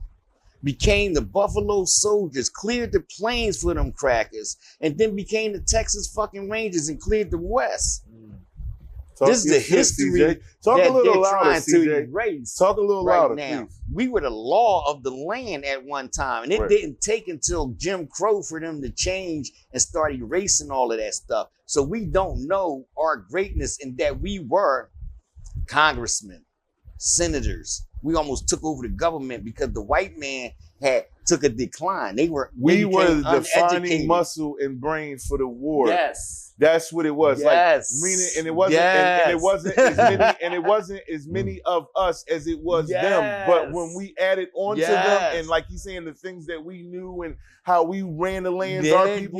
became the Buffalo Soldiers, cleared the plains for them crackers, and then became the Texas fucking Rangers and cleared the West. This is the history Talk that a little they're louder, trying to CJ. erase. Talk a little right louder, now. please. We were the law of the land at one time, and it didn't take until Jim Crow for them to change and start erasing all of that stuff. So we don't know our greatness in that we were congressmen, senators. We almost took over the government because the white man took a decline. We were the defining uneducated. muscle and brain for the war. Yes. That's what it was. Yes. Like meaning, and it wasn't, and it wasn't as many, and it wasn't as many of us as it was them. But when we added on to them, and like he's saying, the things that we knew and how we ran the lands, our people,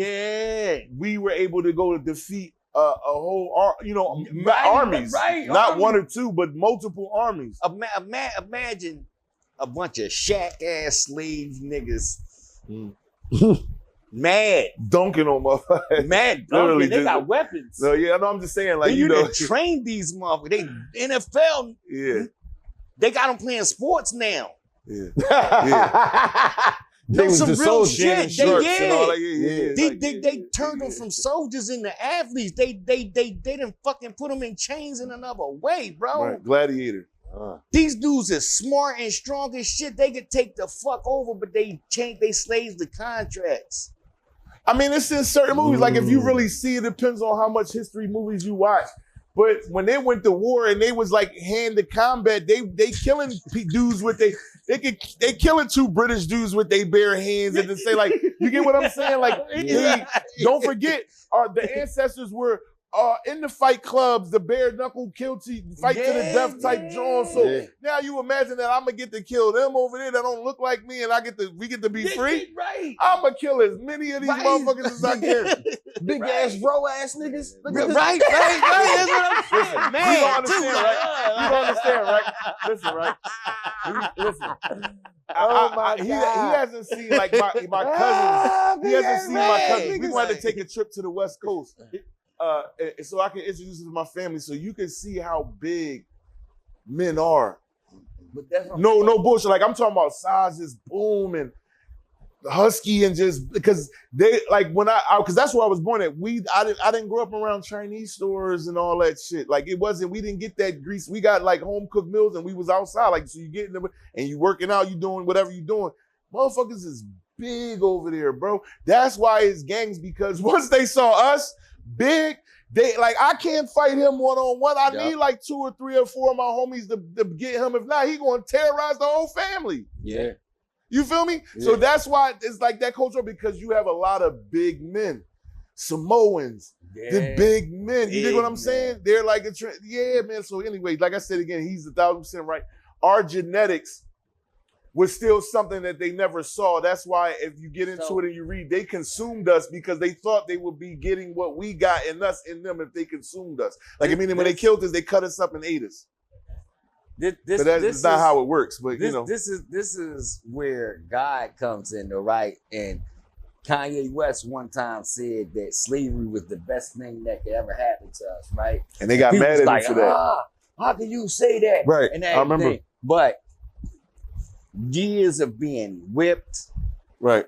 we were able to go to defeat a whole, armies, not one or two, but multiple armies. Imagine a bunch of shack ass slave niggas. Mad. Dunking on motherfuckers. Mad dunking. They got weapons. No, yeah, no, I'm just saying, like, you didn't train these motherfuckers. They NFL. Yeah. They got them playing sports now. Yeah. They was some the real soldiers. shit. They turned them from soldiers into athletes. They didn't fucking put them in chains in another way, bro. Right. Gladiator. These dudes are smart and strong as shit. They could take the fuck over, but they slaves to contracts. I mean, it's in certain movies. Like, if you really see it, depends on how much history movies you watch. But when they went to war and they was like hand to combat, they killing dudes with they killing two British dudes with their bare hands, and to say, like, you get what I'm saying? Like, don't forget, the ancestors were in the fight clubs, the bare knuckle fight to the death type John. So now you imagine that I'm gonna get to kill them over there that don't look like me, and we get to be free. Right. I'm gonna kill as many of these motherfuckers as I can. Big ass bro ass niggas. Right. That's what I'm saying, man. You don't understand, right? Listen, right? Listen. Oh my God. He hasn't seen like my cousins. He hasn't seen my cousins. We wanted to take a trip to the West Coast. So I can introduce you to my family so you can see how big men are. But that's what I'm No, saying. no bullshit. Like I'm talking about size just boom and husky and just because they like when because that's where I was born at. I didn't grow up around Chinese stores and all that shit. Like we didn't get that grease. We got like home cooked meals and we was outside. Like so you getting them and you working out, you doing whatever you doing. Motherfuckers is big over there, bro. That's why it's gangs because once they saw us big, they like I can't fight him one-on-one. I need like 2 or 3 or 4 of my homies to get him. If not, he gonna terrorize the whole family. Yeah. You feel me? Yeah. So that's why it's like that culture because you have a lot of big men, Samoans, the big men. You dig what I'm saying? They're like yeah, man. So anyway, like I said again, he's 1,000% right. Our genetics was still something that they never saw. That's why if you get into it and you read, they consumed us because they thought they would be getting what we got in us in them if they consumed us. Like, I mean, when they killed us, they cut us up and ate us. But that's not how it works. But, you know. This is where God comes in, though, right? And Kanye West one time said that slavery was the best thing that could ever happen to us, right? And they got mad at him for that. How can you say that? Right, and I remember. But years of being whipped, right,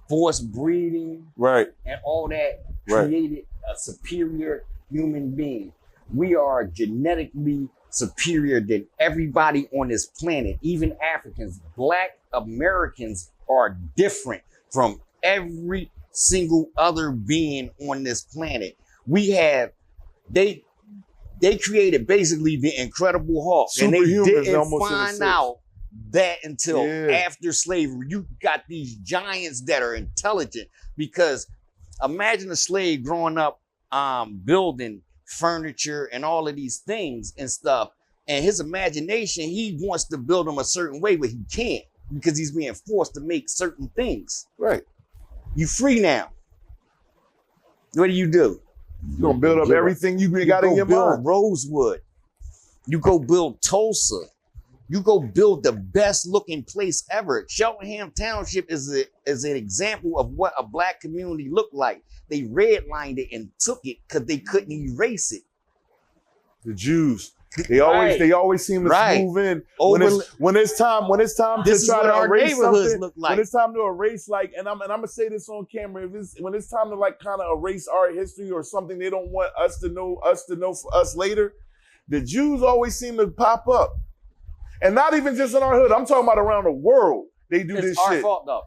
forced breeding, right, and all that created a superior human being. We are genetically superior than everybody on this planet, even Africans. Black Americans are different from every single other being on this planet. We have, they created basically the Incredible Hulk, and they didn't find out that until after slavery. You got these giants that are intelligent because imagine a slave growing up building furniture and all of these things and stuff, and his imagination, he wants to build them a certain way, but he can't because he's being forced to make certain things. Right. You free now. What do? You're gonna build up everything you got in your mind. Rosewood. You go build Tulsa. You go build the best looking place ever. Cheltenham Township is an example of what a black community looked like. They redlined it and took it because they couldn't erase it. The Jews. They always seem to move in when it's time to try to erase something. When it's time to erase, like, and I'm gonna say this on camera, when it's time to like kind of erase our history or something they don't want us to know for us later, the Jews always seem to pop up. And not even just in our hood, I'm talking about around the world. They do this shit. It's our fault though.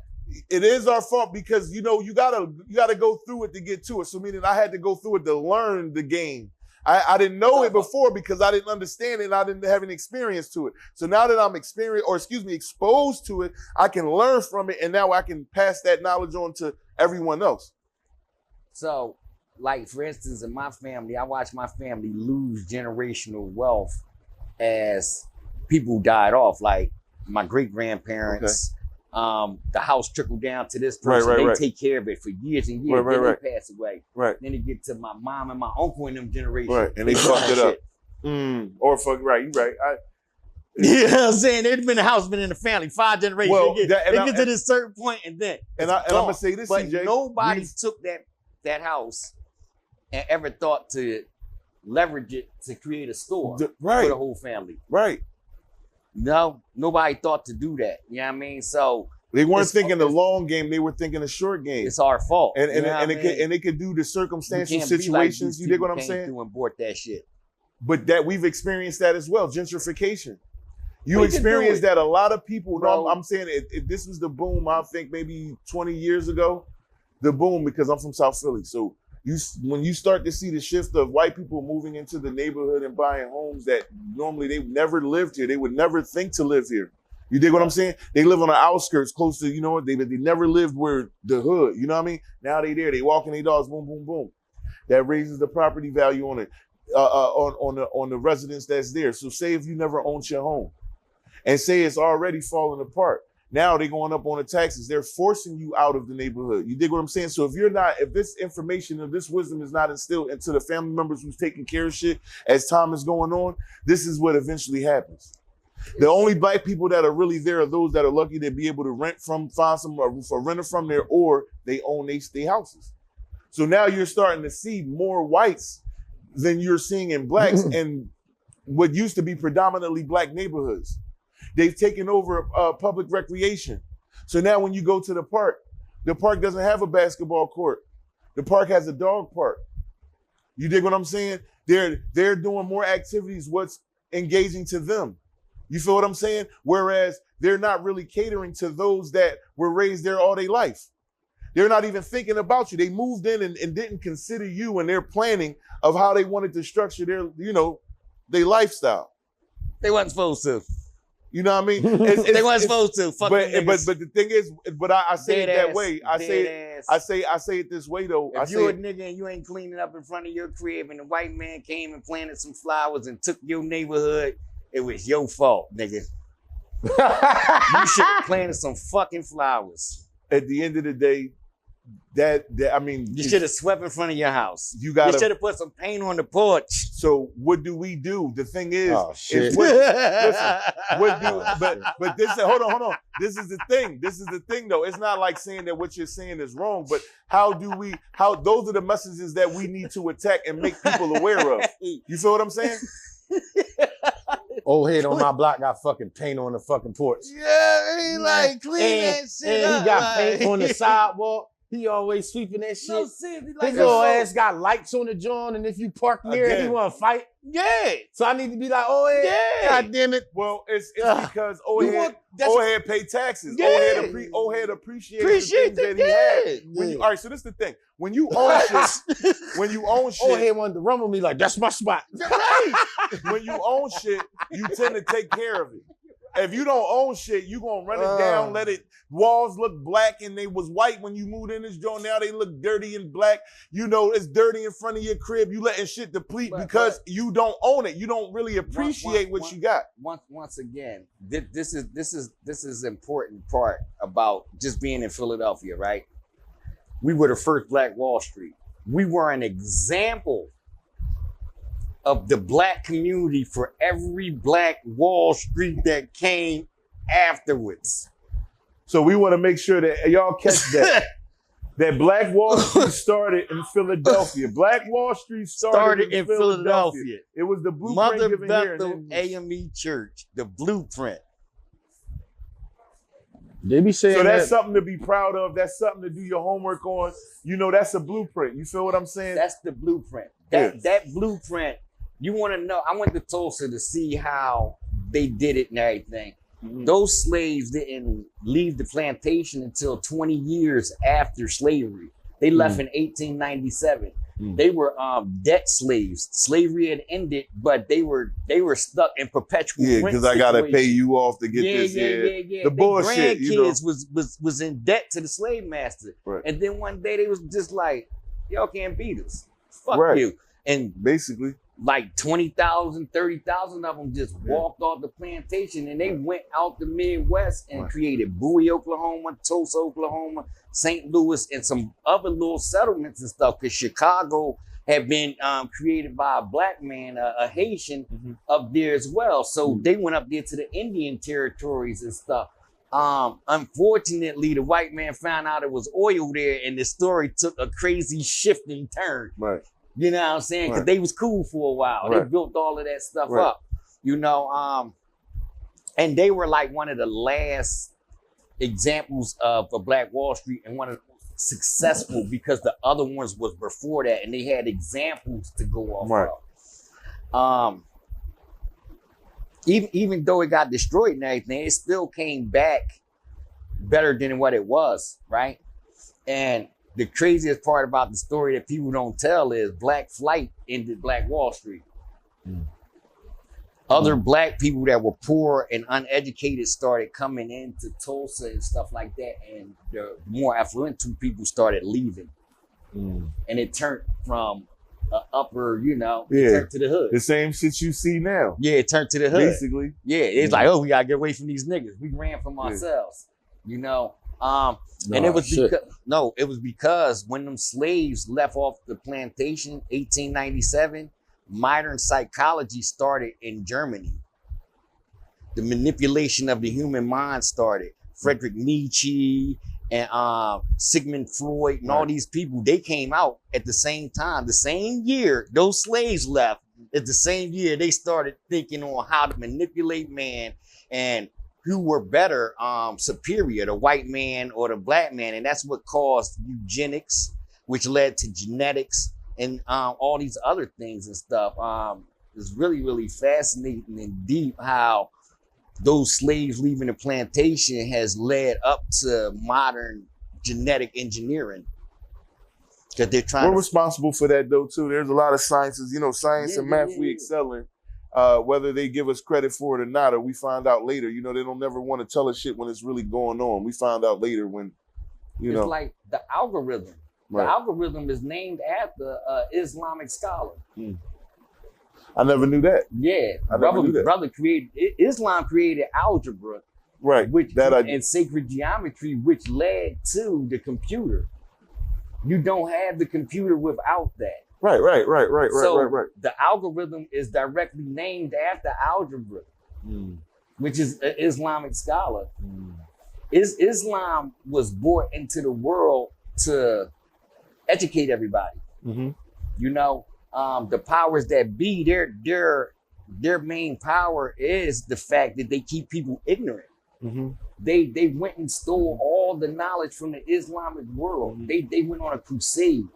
It is our fault because you gotta go through it to get to it. So meaning I had to go through it to learn the game. I didn't know it before because I didn't understand it and I didn't have any experience to it. So now that I'm exposed to it, I can learn from it and now I can pass that knowledge on to everyone else. So, like for instance, in my family, I watched my family lose generational wealth as people died off. Like my great-grandparents, the house trickled down to this person. They take care of it for years and years. Then they pass away. Then they get to my mom and my uncle in them generations. And they fucked it up. Or fuck, you right. You know what I'm saying? There's been a house, been in the family 5 generations. Well, they get to this certain point and then and I'm gonna say this, but CJ, nobody took that house and ever thought to leverage it to create a store for the whole family. Right. No, nobody thought to do that. You know what I mean? So they weren't thinking the long game; they were thinking the short game. It's our fault, and it could do the circumstantial situations. You dig what I'm saying? Through and bought that shit. But that we've experienced that as well. Gentrification. You experienced that. A lot of people. No, I'm saying this was the boom. I think maybe 20 years ago, the boom because I'm from South Philly. So when you start to see the shift of white people moving into the neighborhood and buying homes that normally they never lived here, they would never think to live here. You dig what I'm saying? They live on the outskirts, close to, they never lived where the hood, you know what I mean? Now they there, they walking their dogs, boom, boom, boom. That raises the property value on it, on the residence that's there. So say if you never owned your home and say it's already falling apart. Now they're going up on the taxes. They're forcing you out of the neighborhood. You dig what I'm saying? So if this information, if this wisdom is not instilled into the family members who's taking care of shit as time is going on, this is what eventually happens. The only black people that are really there are those that are lucky to be able to find a renter from there, or they own their houses. So now you're starting to see more whites than you're seeing in blacks. And what used to be predominantly black neighborhoods. They've taken over public recreation. So now when you go to the park doesn't have a basketball court. The park has a dog park. You dig what I'm saying? They're doing more activities what's engaging to them. You feel what I'm saying? Whereas they're not really catering to those that were raised there all their life. They're not even thinking about you. They moved in and didn't consider you in their planning of how they wanted to structure their, their lifestyle. They wasn't supposed to. You know what I mean? They weren't supposed to. Fuck but the thing is, I say it that way. I say it this way though. If you're a nigga and you ain't cleaning up in front of your crib and the white man came and planted some flowers and took your neighborhood, it was your fault, nigga. You should have planted some fucking flowers. At the end of the day, you should have swept in front of your house. You should have put some paint on the porch. So what do we do? The thing is, shit. but this hold on. This is the thing though. It's not like saying that what you're saying is wrong, but how those are the messages that we need to attack and make people aware of. You feel what I'm saying? Old head on my block got fucking paint on the fucking porch. Yeah, he like clean that shit and up. He got paint on the sidewalk. He always sweeping that shit. No, seriously, like His little ass got lights on the joint, and if you park near it, he want to fight. Yeah. So I need to be like, oh, yeah. God damn it. Well, it's because old head pay taxes. Yeah. Old head appreciate the things that he had. All right, so this is the thing. When you own shit, old head wanted to rumble me like, that's my spot. Right. When you own shit, you tend to take care of it. If you don't own shit, you gonna run it down, walls look black and they was white when you moved in this joint. Now they look dirty and black. It's dirty in front of your crib. You letting shit deplete because you don't own it. You don't really appreciate what you got. Once again, this is important part about just being in Philadelphia, right? We were the first Black Wall Street. We were an example of the black community for every Black Wall Street that came afterwards. So we want to make sure that y'all catch that. That Black Wall Street started in Philadelphia. Black Wall Street started in Philadelphia. It was the blueprint Mother given Bethel here. AME Church, the blueprint. They be saying so that's something to be proud of. That's something to do your homework on. That's a blueprint. You feel what I'm saying? That's the blueprint. That blueprint, you want to know. I went to Tulsa to see how they did it and everything. Mm-hmm. Those slaves didn't leave the plantation until 20 years after slavery. They left in 1897. They were debt slaves. Slavery had ended, but they were stuck in perpetual rent because I gotta pay you off to get this. Yeah. The bullshit. Grandkids was in debt to the slave master, right. And then one day they was just like, y'all can't beat us. Fuck right. you. And basically, like 20,000, 30,000 of them just walked off the plantation and they went out the Midwest and created Bowie, Oklahoma, Tulsa, Oklahoma, St. Louis, and some other little settlements and stuff. Because Chicago had been created by a black man, a Haitian, up there as well. So they went up there to the Indian territories and stuff. Unfortunately, the white man found out it was oil there, and the story took a crazy shifting turn. Right. You know what I'm saying? Because they was cool for a while. They built all of that stuff up. And they were like one of the last examples of a Black Wall Street and one of the most successful because the other ones was before that and they had examples to go off of. Even though it got destroyed and everything, it still came back better than what it was, right? And the craziest part about the story that people don't tell is Black Flight ended Black Wall Street. Other black people that were poor and uneducated started coming into Tulsa and stuff like that, and the more affluent people started leaving. And it turned from upper, it turned to the hood. The same shit you see now. Yeah, it turned to the hood. Basically. Yeah, it's like, we gotta get away from these niggas. We ran from ourselves, and it was because when them slaves left off the plantation, 1897, modern psychology started in Germany. The manipulation of the human mind started. Friedrich Nietzsche and Sigmund Freud and all these people, they came out at the same time. The same year those slaves left, It's the same year they started thinking on how to manipulate man and who were better, superior, the white man or the black man. And that's what caused eugenics, which led to genetics and all these other things and stuff. It's really, really fascinating and deep how those slaves leaving the plantation has led up to modern genetic engineering. Because they're trying We're responsible for that though too. There's a lot of sciences, science and math we excel in. Whether they give us credit for it or not, or we find out later. They don't never want to tell us shit when it's really going on. We find out later when, It's like the algorithm. Right. The algorithm is named after an Islamic scholar. I never knew that. Yeah, brother created Islam created algebra, Right. And sacred geometry, which led to the computer. You don't have the computer without that. Right. So the algorithm is directly named after algebra, which is an Islamic scholar. Islam was brought into the world to educate everybody. The powers that be, their main power is the fact that they keep people ignorant. They went and stole all the knowledge from the Islamic world. They went on a crusade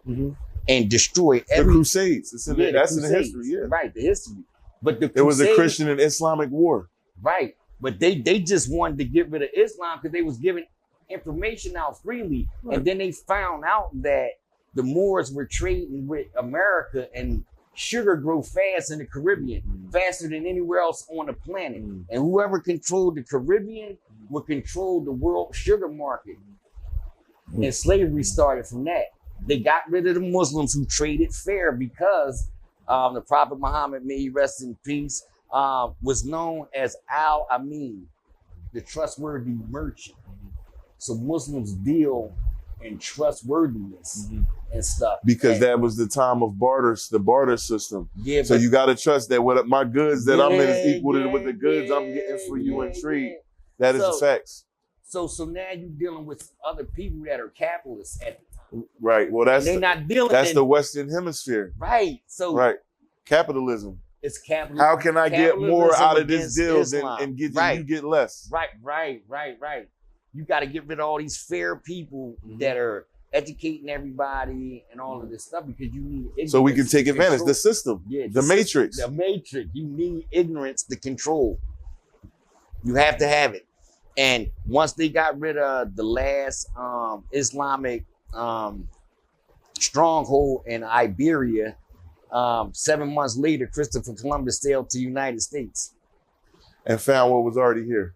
and destroyed the Crusades. That's in the history, yeah. Right, the history. But it was a Christian and Islamic war. Right. But they just wanted to get rid of Islam because they was giving information out freely. Right. And then they found out that the Moors were trading with America and sugar grew fast in the Caribbean, faster than anywhere else on the planet. And whoever controlled the Caribbean would control the world sugar market. And slavery started from that. They got rid of the Muslims who traded fair because the Prophet Muhammad, may he rest in peace, was known as Al-Amin, the trustworthy merchant. So Muslims deal in trustworthiness and stuff. Because that was the time of the barter system. Yeah, so you got to trust that what my goods that I'm in is equal to what the goods I'm getting for you in trade. That is the facts. So now you're dealing with other people that are capitalists at the time. Right. Well, that's they're not dealing. That's the Western Hemisphere. Right. So capitalism. It's capitalism. How can I get more out of this deal and get you get less? Right. You got to get rid of all these fair people that are educating everybody and all of this stuff because you need ignorance. So we can take advantage of the system. Yeah, the matrix. The matrix. You need ignorance to control. You have to have it. And once they got rid of the last Islamic stronghold in Iberia, 7 months later, Christopher Columbus sailed to the United States. And found what was already here.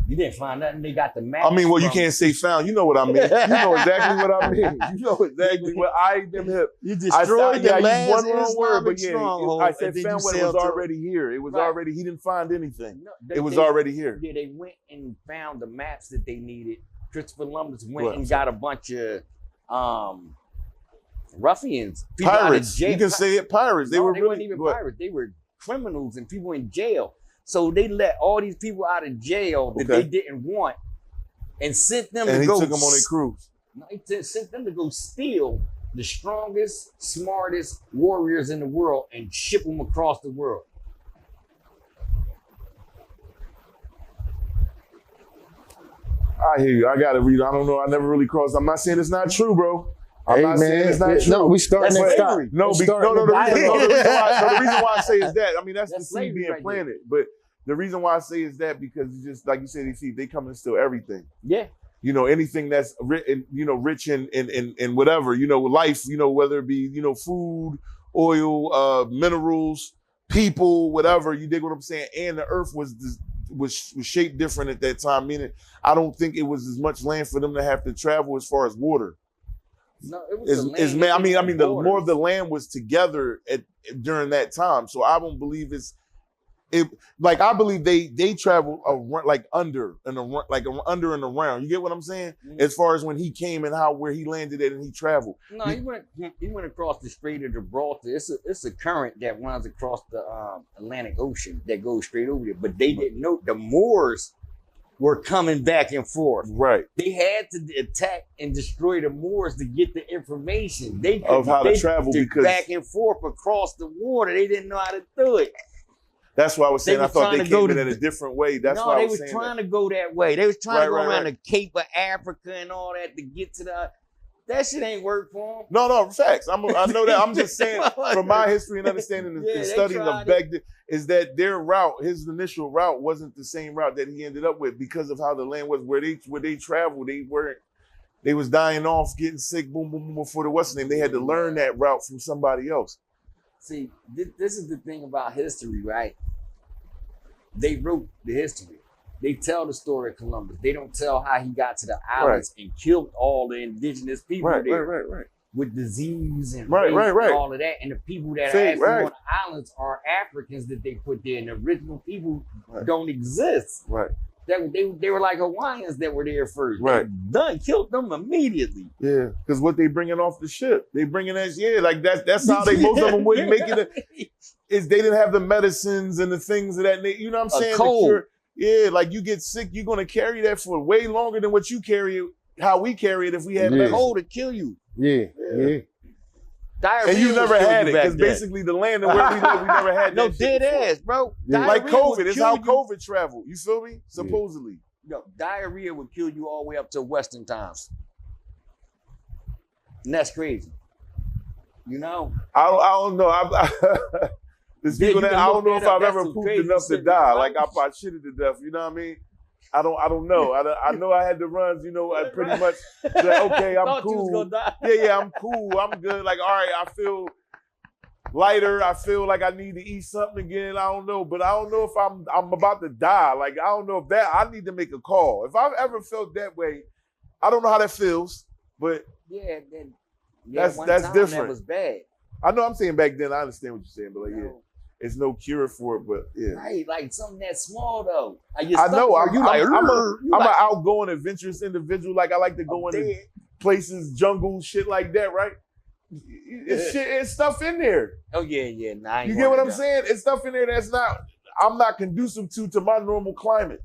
You didn't find nothing. They got the map. I mean, well, you can't say found. You know what I mean. You know exactly what I mean. You know exactly what I them hip. You destroyed the last one wrong word, but stronghold. I said found what was already here. It was already. He didn't find anything. No, it was already here. Yeah, they went and found the maps that they needed. Christopher Columbus went and got a bunch of ruffians, pirates. You can say it, pirates. They weren't even pirates. They were criminals and people in jail. So they let all these people out of jail that they didn't want and sent them to go. And he took them on a cruise. No, he sent them to go steal the strongest, smartest warriors in the world and ship them across the world. I hear you. I got to read. I don't know. I never really crossed. I'm not saying it's not true, bro. I'm not saying it's not true. No, we starting at slavery. The reason why I say is that. I mean, that's the seed being planted. But the reason why I say is that because it's just like you said, they come and steal everything. Yeah. Anything that's rich in whatever, life, whether it be, food, oil, minerals, people, whatever. You dig what I'm saying? And the earth was shaped different at that time. Meaning, I don't think it was as much land for them to have to travel as far as water. No, it was the more of the land was together during that time. So I don't believe I believe they travel under and around. You get what I'm saying? Mm-hmm. As far as when he came and where he landed at and he traveled. No, he went across the Strait of Gibraltar. It's a current that runs across the Atlantic Ocean that goes straight over there. But they didn't know the Moors were coming back and forth. Right. They had to attack and destroy the Moors to get the information. They could, Of how to travel, because back and forth across the water. They didn't know how to do it. that's why I was saying I thought they came in to in a different way. That's no, why I they was was saying trying that. to go that way. They was trying to go Right, around right. the Cape of Africa and all that to get to the. That shit ain't work for them. No, facts. I know that. I'm just saying, from my history and understanding Yeah, and they studying of tried Baghdad, is that their route, his initial route, wasn't the same route that he ended up with because of how the land was. Where they traveled, they was dying off, getting sick, boom, boom, boom, before the Western name. They had to learn that route from somebody else. See, this is the thing about history, right? They wrote the history. They tell the story of Columbus. They don't tell how he got to the islands and killed all the indigenous people there Right. with disease and Right, rape right. and all of that. And the people that are actually on the islands are Africans that they put there. And the original people don't exist. Right. They were like Hawaiians that were there first. Right. Done killed them immediately. Yeah, because what they bringing off the ship, they bringing that, like that's how they, most of them wouldn't make it. Is they didn't have the medicines and the things of that, you know what I'm saying? A cold. Yeah, like you get sick, you're gonna carry that for way longer than what you carry it, how we carry it if we had A medicine. cold to kill you. Yeah. Diarrhea And you will never kill had you it, back because then. basically the land and where we live, we never had that No, shit dead before. ass, bro. Yeah. Like Diarrhea COVID, would it's kill how you. COVID traveled. You feel me? Supposedly. Yo, diarrhea would kill you all the way up to Western times. And that's crazy. You know? I don't know. There's Yeah, people you that can I look don't know that if up. I've That's ever some pooped crazy enough to shit. die. Like I shitted to death. You know what I mean? I don't know. I know I had the runs. You know, I pretty much said, okay, I'm Thought you was cool. gonna die. Yeah, I'm cool. I'm good. Like, all right, I feel lighter. I feel like I need to eat something again. I don't know, but I don't know if I'm about to die. Like, I don't know if that. I need to make a call. If I've ever felt that way, I don't know how that feels, but Yeah, That's one time different. That was bad. I know I'm saying back then. I understand what you're saying, but like, You yeah, know? it's no cure for it. But yeah. Right, like something that small though. Like I know. I'm like, an outgoing, adventurous individual. Like I like to go into places, jungles, shit like that. Right? It's stuff in there. oh yeah. Nah, You get what I'm saying? It's stuff in there that's I'm not conducive to my normal climate.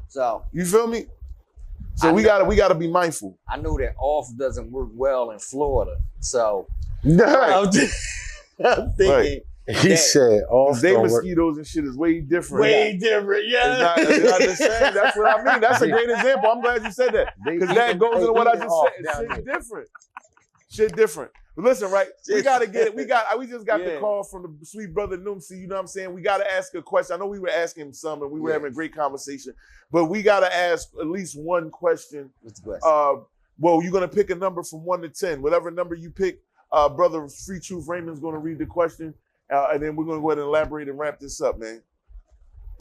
So You feel me? So I we know- gotta be mindful. I know that off doesn't work well in Florida. So Right. I'm thinking He said, "Oh, They mosquitoes and shit is way different. way different. Yeah. It's not the same. That's what I mean. That's a great example. I'm glad you said that. Because that goes into what I just said. Shit different. Shit different. But listen, right? We gotta get it. We just got the call from the sweet brother Noomsi. You know what I'm saying? We gotta ask a question. I know we were asking him some and we were having a great conversation, but we gotta ask at least one question. What's the question? Well, you're gonna pick a number from 1 to 10. Whatever number you pick, brother Free Truth Raymond's gonna read the question. And then we're going to go ahead and elaborate and wrap this up, man.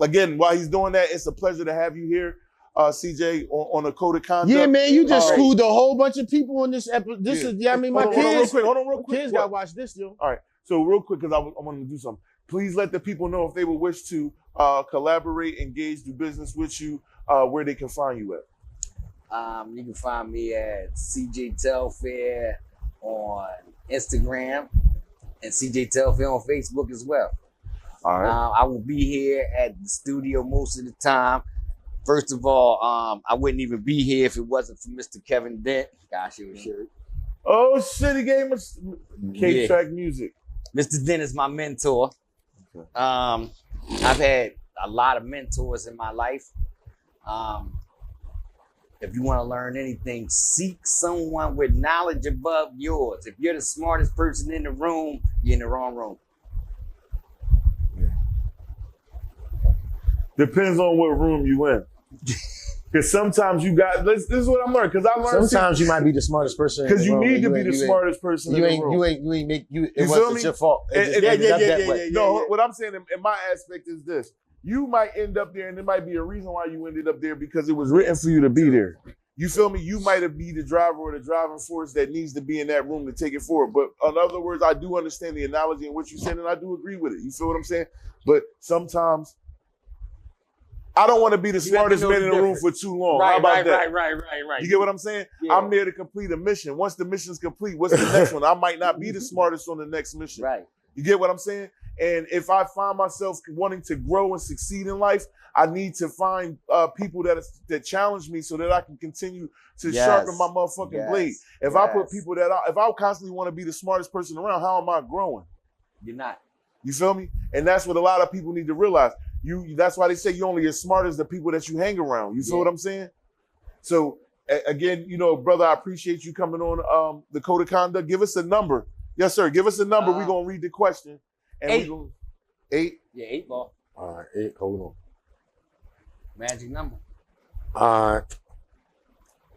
Again, while he's doing that, it's a pleasure to have you here, CJ, on a code of conduct. Yeah, man, you just schooled a whole bunch of people on this episode. This is, I mean, my kids. Hold on real quick. Kids got to watch this, yo. All right. So real quick, because I want to do something. Please let the people know if they would wish to collaborate, engage, do business with you, where they can find you at. You can find me at CJ Telfaire on Instagram and CJ Telfaire on Facebook as well. All right. I will be here at the studio most of the time. First of all, I wouldn't even be here if it wasn't for Mr. Kevin Dent. Gosh, he was sure. Oh, shit, he gave us K-Track music. Mr. Dent is my mentor. Okay. I've had a lot of mentors in my life. If you want to learn anything, seek someone with knowledge above yours. If you're the smartest person in the room, you're in the wrong room. Depends on what room you in. Because sometimes you got, this is what I'm learning, because I learned. Sometimes you might be the smartest person. Because you need to be the smartest person in the room. You ain't make you. It You feel wasn't me? your fault. No, what I'm saying in my aspect is this. You might end up there, and there might be a reason why you ended up there because it was written for you to be there. You feel me? You might have be the driver or the driving force that needs to be in that room to take it forward. But in other words, I do understand the analogy and what you said, and I do agree with it. You feel what I'm saying? But sometimes I don't want to be the smartest man in the room for too long. How about that? Right. You get what I'm saying? Yeah. I'm there to complete a mission. Once the mission's complete, what's the next one? I might not be the smartest on the next mission. Right. You get what I'm saying? And if I find myself wanting to grow and succeed in life, I need to find people that challenge me so that I can continue to sharpen my motherfucking blade. If I put people if I constantly want to be the smartest person around, how am I growing? You're not. You feel me? And that's what a lot of people need to realize. That's why they say you're only as smart as the people that you hang around. You feel what I'm saying? So again, brother, I appreciate you coming on the Code of Conduct. Give us a number. Yes, sir. Give us a number. We're gonna read the question. And 8. we gonna 8? Yeah, 8 ball. All right, 8. Hold on. Magic number.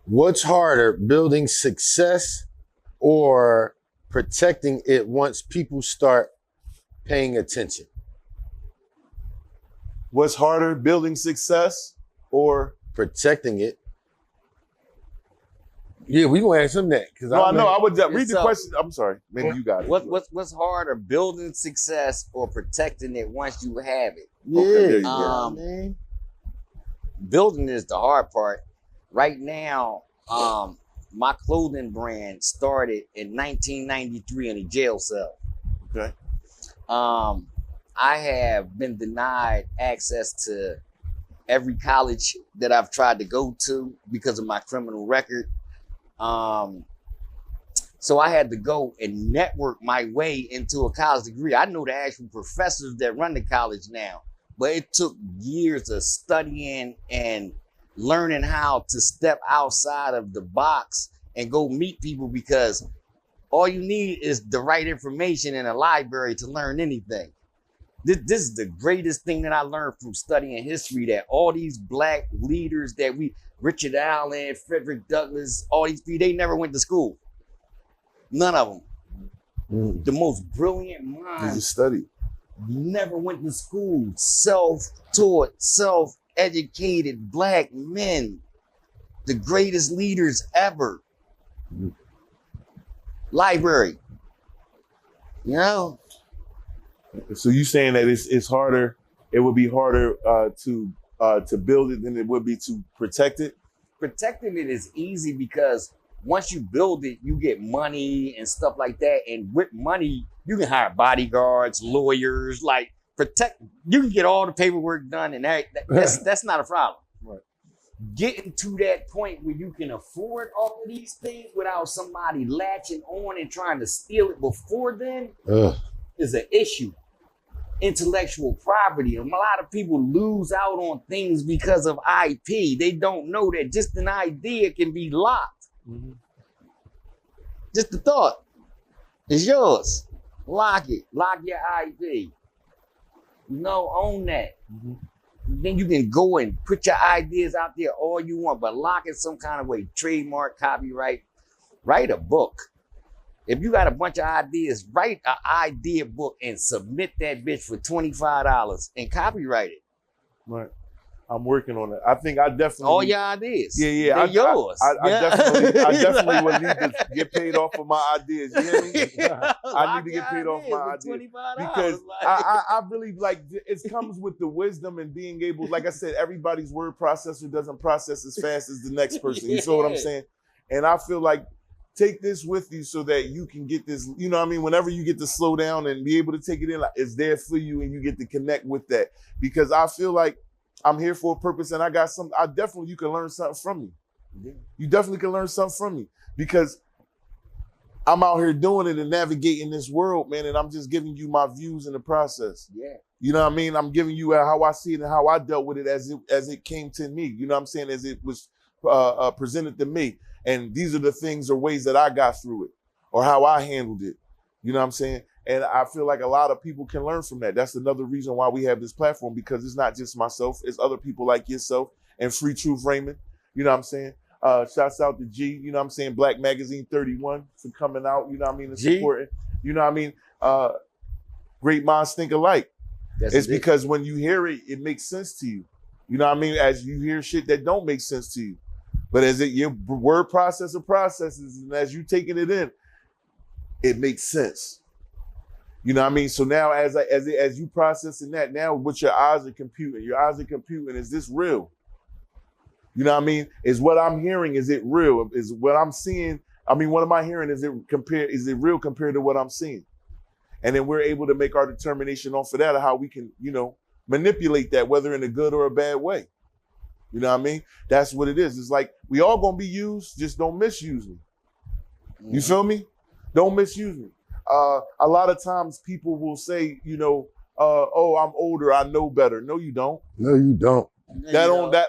What's harder, building success or protecting it once people start paying attention? What's harder, building success or protecting it? Yeah, we gonna ask him that because I know. I would read the question. I'm sorry, maybe you got it. What's harder, building success or protecting it once you have it? Yeah, building is the hard part. Right now, my clothing brand started in 1993 in a jail cell. Okay. I have been denied access to every college that I've tried to go to because of my criminal record. So I had to go and network my way into a college degree. I know the actual professors that run the college now, but it took years of studying and learning how to step outside of the box and go meet people, because all you need is the right information in a library to learn anything. This is the greatest thing that I learned from studying history, that all these black leaders that Richard Allen, Frederick Douglass, all these people, they never went to school. None of them. The most brilliant minds. You just study. Never went to school. Self-taught, self-educated black men. The greatest leaders ever. Library. So you saying that it's harder, it would be harder to build it than it would be to protect it? Protecting it is easy because once you build it, you get money and stuff like that. And with money, you can hire bodyguards, lawyers, you can get all the paperwork done, and that's not a problem. Right. Getting to that point where you can afford all of these things without somebody latching on and trying to steal it before then is an issue. Intellectual property. A lot of people lose out on things because of IP. They don't know that just an idea can be locked. Mm-hmm. Just the thought. It's yours. Lock it. Lock your IP. Own that. Mm-hmm. Then you can go and put your ideas out there all you want, but lock it some kind of way. Trademark, copyright. Write a book. If you got a bunch of ideas, write an idea book and submit that bitch for $25 and copyright it. Right. I'm working on it. I think I definitely all your ideas. Yeah. They're yours. I definitely would need to get paid off for my ideas. You hear me? I need to get paid off my ideas because I really it comes with the wisdom and being able. Like I said, everybody's word processor doesn't process as fast as the next person. You feel what I'm saying? And I feel like take this with you so that you can get this. You know what I mean? Whenever you get to slow down and be able to take it in, it's there for you, and you get to connect with that. Because I feel like I'm here for a purpose, and you can learn something from me. Yeah. You definitely can learn something from me because I'm out here doing it and navigating this world, man, and I'm just giving you my views in the process. Yeah. You know what I mean? I'm giving you how I see it and how I dealt with it as it came to me. You know what I'm saying? As it was presented to me. And these are the things or ways that I got through it or how I handled it. You know what I'm saying? And I feel like a lot of people can learn from that. That's another reason why we have this platform, because it's not just myself, it's other people like yourself and Free Truth Raymond. You know what I'm saying? Shouts out to G, you know what I'm saying? Black Magazine 31 for coming out, you know what I mean? And supporting, you know what I mean? Great minds think alike. It's because when you hear it, it makes sense to you. You know what I mean? As you hear shit that don't make sense to you. But as your word processor processes, and as you taking it in, it makes sense. You know what I mean? So now as you processing that, now what your eyes are computing, is this real? You know what I mean? Is what I'm hearing, is it real? Is what I'm seeing, what am I hearing, is it real compared to what I'm seeing? And then we're able to make our determination off of that of how we can, manipulate that, whether in a good or a bad way. You know what I mean? That's what it is. It's like we all gonna be used, just don't misuse me. You feel me? Don't misuse me. A lot of times people will say, oh, I'm older, I know better. No, you don't. No, you don't.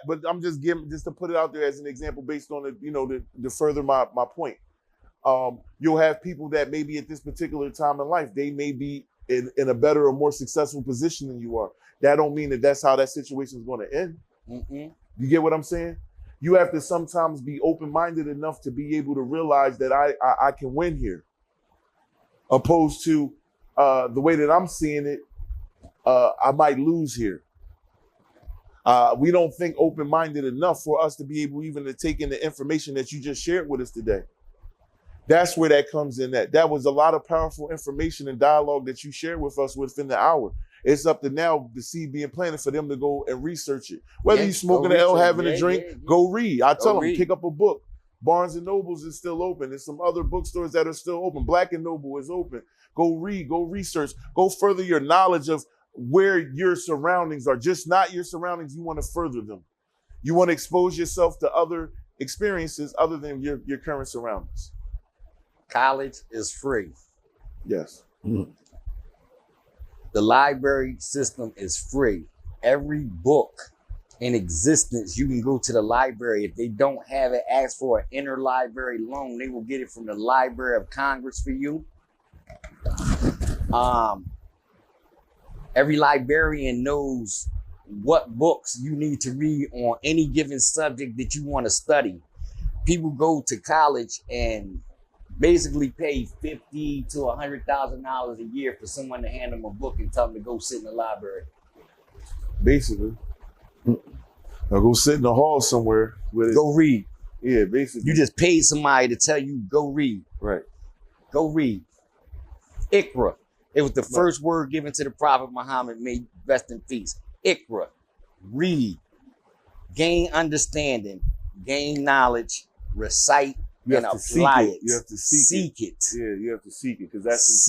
But I'm just giving, just to put it out there as an example based on to further my point. You'll have people that maybe at this particular time in life, they may be in a better or more successful position than you are. That don't mean that that's how that situation is going to end. You get what I'm saying? You have to sometimes be open-minded enough to be able to realize that I can win here, opposed to the way that I'm seeing it, I might lose here. We don't think open-minded enough for us to be able even to take in the information that you just shared with us today. That's where that comes in at. That was a lot of powerful information and dialogue that you shared with us within the hour. It's up to now the seed being planted for them to go and research it. Whether you're smoking an L, having a drink, go read. I tell them, pick up a book. Barnes and Nobles is still open. There's some other bookstores that are still open. Black and Noble is open. Go read, go research, go further your knowledge of where your surroundings are. Just not your surroundings, you want to further them. You want to expose yourself to other experiences other than your current surroundings. College is free. Yes. The library system is free. Every book in existence, you can go to the library. If they don't have it, ask for an interlibrary loan. They will get it from the Library of Congress for you. Every librarian knows what books you need to read on any given subject that you want to study. People go to college and basically pay $50,000 to $100,000 a year for someone to hand them a book and tell them to go sit in the library. Basically. Or go sit in the hall somewhere with it. Go read. Yeah, basically. You just paid somebody to tell you, go read. Right. Go read. Iqra. It was the first word given to the Prophet Muhammad, may he rest in peace. Iqra. Read. Gain understanding. Gain knowledge. Recite. And apply it. You have to seek it. Yeah, you have to seek it because that's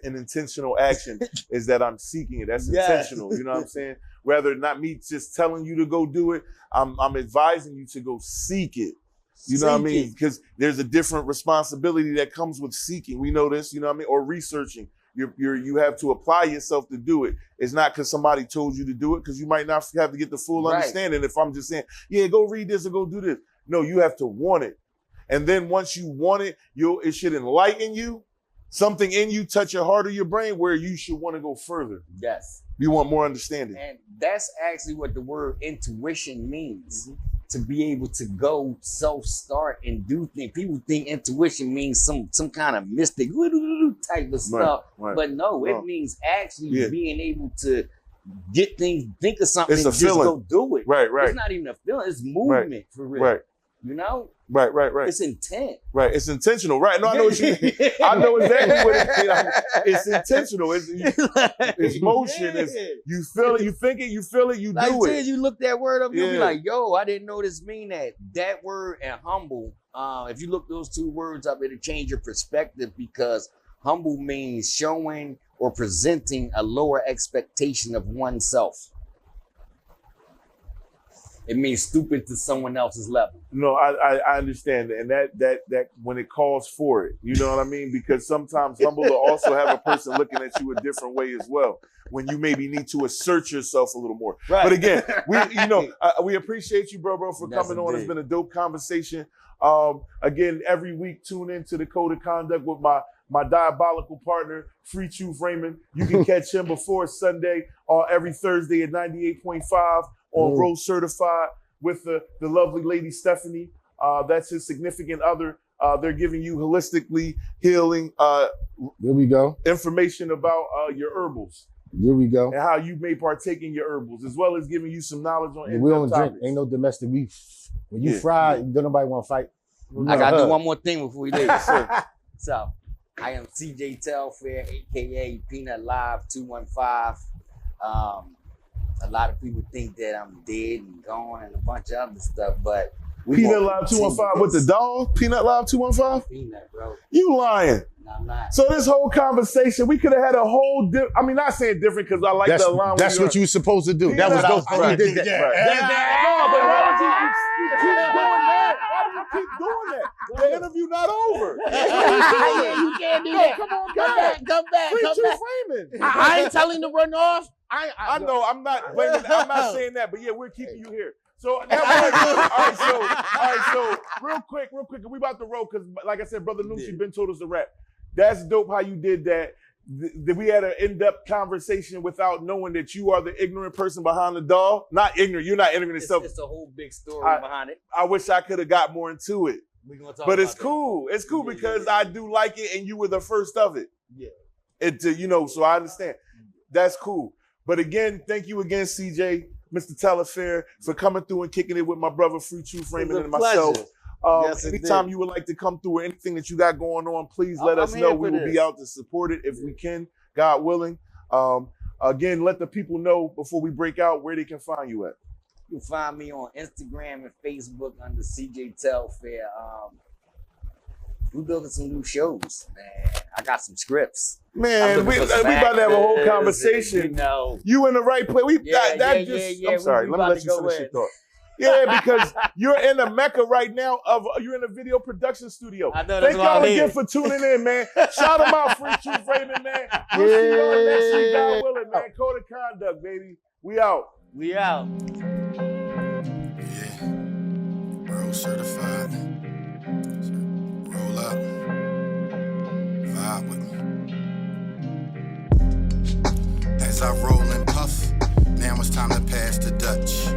an intentional action. Is that I'm seeking it? That's intentional. You know what I'm saying? Rather not me just telling you to go do it. I'm advising you to go seek it. You know what I mean? Because there's a different responsibility that comes with seeking. We know this. You know what I mean? Or researching. You have to apply yourself to do it. It's not because somebody told you to do it, because you might not have to get the full understanding. If I'm just saying, yeah, go read this or go do this. No, you have to want it. And then once you want it, it should enlighten you. Something in you touch your heart or your brain where you should want to go further. Yes. You want more understanding. And that's actually what the word intuition means. To be able to go self-start and do things. People think intuition means some kind of mystic type of stuff. Right. But no, it means actually being able to get things, think of something, it's a and feeling. Just go do it. Right. It's not even a feeling, it's movement for real. Right. You know? Right. It's intent. Right. It's intentional. Right. No, I know what you mean. I know exactly what it means. It's intentional. It's motion. It's, you feel it, you think it, you feel it, you do it. You look that word up, you'll be like, yo, I didn't know this mean that. That word and humble, if you look those two words up, it'll change your perspective, because humble means showing or presenting a lower expectation of oneself. It means stooping to someone else's level. No, I understand that. And that when it calls for it, you know what I mean? Because sometimes humble will also have a person looking at you a different way as well, when you maybe need to assert yourself a little more. Right. But again, we appreciate you, bro, for coming on. It's been a dope conversation. Again, every week, tune into the Code of Conduct with my diabolical partner, Free Truth Raymond. You can catch him before Sunday, every Thursday at 98.5. on Rose Certified with the lovely lady Stephanie. That's his significant other. They're giving you holistically healing there we go. information about your herbals. Here we go. And how you may partake in your herbals, as well as giving you some knowledge on we don't drink. Ain't no domestic beef. When you fry, don't nobody want to fight. I got to do one more thing before we leave. So, I am CJ Telfaire, a.k.a. Peanut Live 215. A lot of people think that I'm dead and gone and a bunch of other stuff, but Peanut Live 215 with the dog? Peanut Live 215? Peanut, bro. You lying. No, I'm not. So this whole conversation, we could have had a whole not saying different because I like the line. That's what you were supposed to do. That was dope. You did that. No, but why would you keep doing that? Why do you keep doing that? The interview not over. You can't do that. Come on, Come back. Framing. I ain't telling you to run off. I know. I'm not blaming. I'm not saying that, but yeah, we're keeping you here. So, all right. So, real quick, we about to roll because, like I said, Brother Nucci been told us to rap. That's dope how you did that. We had an in-depth conversation without knowing that you are the ignorant person behind the doll. Not ignorant. You're not ignorant itself. It's a whole big story behind it. I wish I could have got more into it. We're gonna talk But about it's cool. It's cool because I do like it, and you were the first of it. Yeah. So I understand. That's cool. But again, thank you again, CJ, Mr. Telfaire, for coming through and kicking it with my brother Free Truth Raymond and myself. Yes, Anytime you would like to come through or anything that you got going on, please let us know. We will be out to support it if we can, God willing. Again, let the people know before we break out where they can find you at. You can find me on Instagram and Facebook under CJ Telfaire. We're building some new shows, man. I got some scripts. Man, we about to have a whole conversation. You in the right place. I'm sorry. Let me let you finish your thought. Yeah, because you're in the mecca right now you're in a video production studio. I know that's Thank y'all again for tuning in, man. Shout them out, Free Truth Raymond, man. We'll see y'all next week, God willing, man. Code of conduct, baby. We out. Yeah. Bro certified. Roll up. Vibe with me. As I roll and puff, now it's time to pass the Dutch.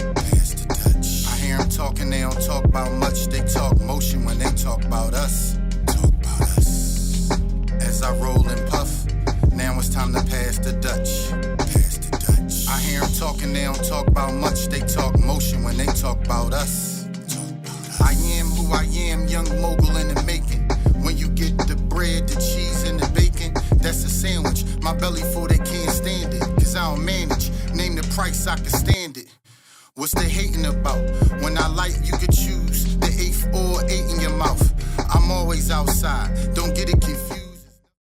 I hear them talking, they don't talk about much. They talk motion when they talk about us. As I roll and puff, now it's time to pass the Dutch. I hear them talking, they don't talk about much. They talk motion when they talk about us. I am who I am, young mogul in the making. When you get the bread, the cheese, and the bacon, that's a sandwich. My belly full, they can't stand it, cause I don't manage. Name the price, I can stand it. What's they hating about? When I light, you could choose the eighth or eight in your mouth. I'm always outside, don't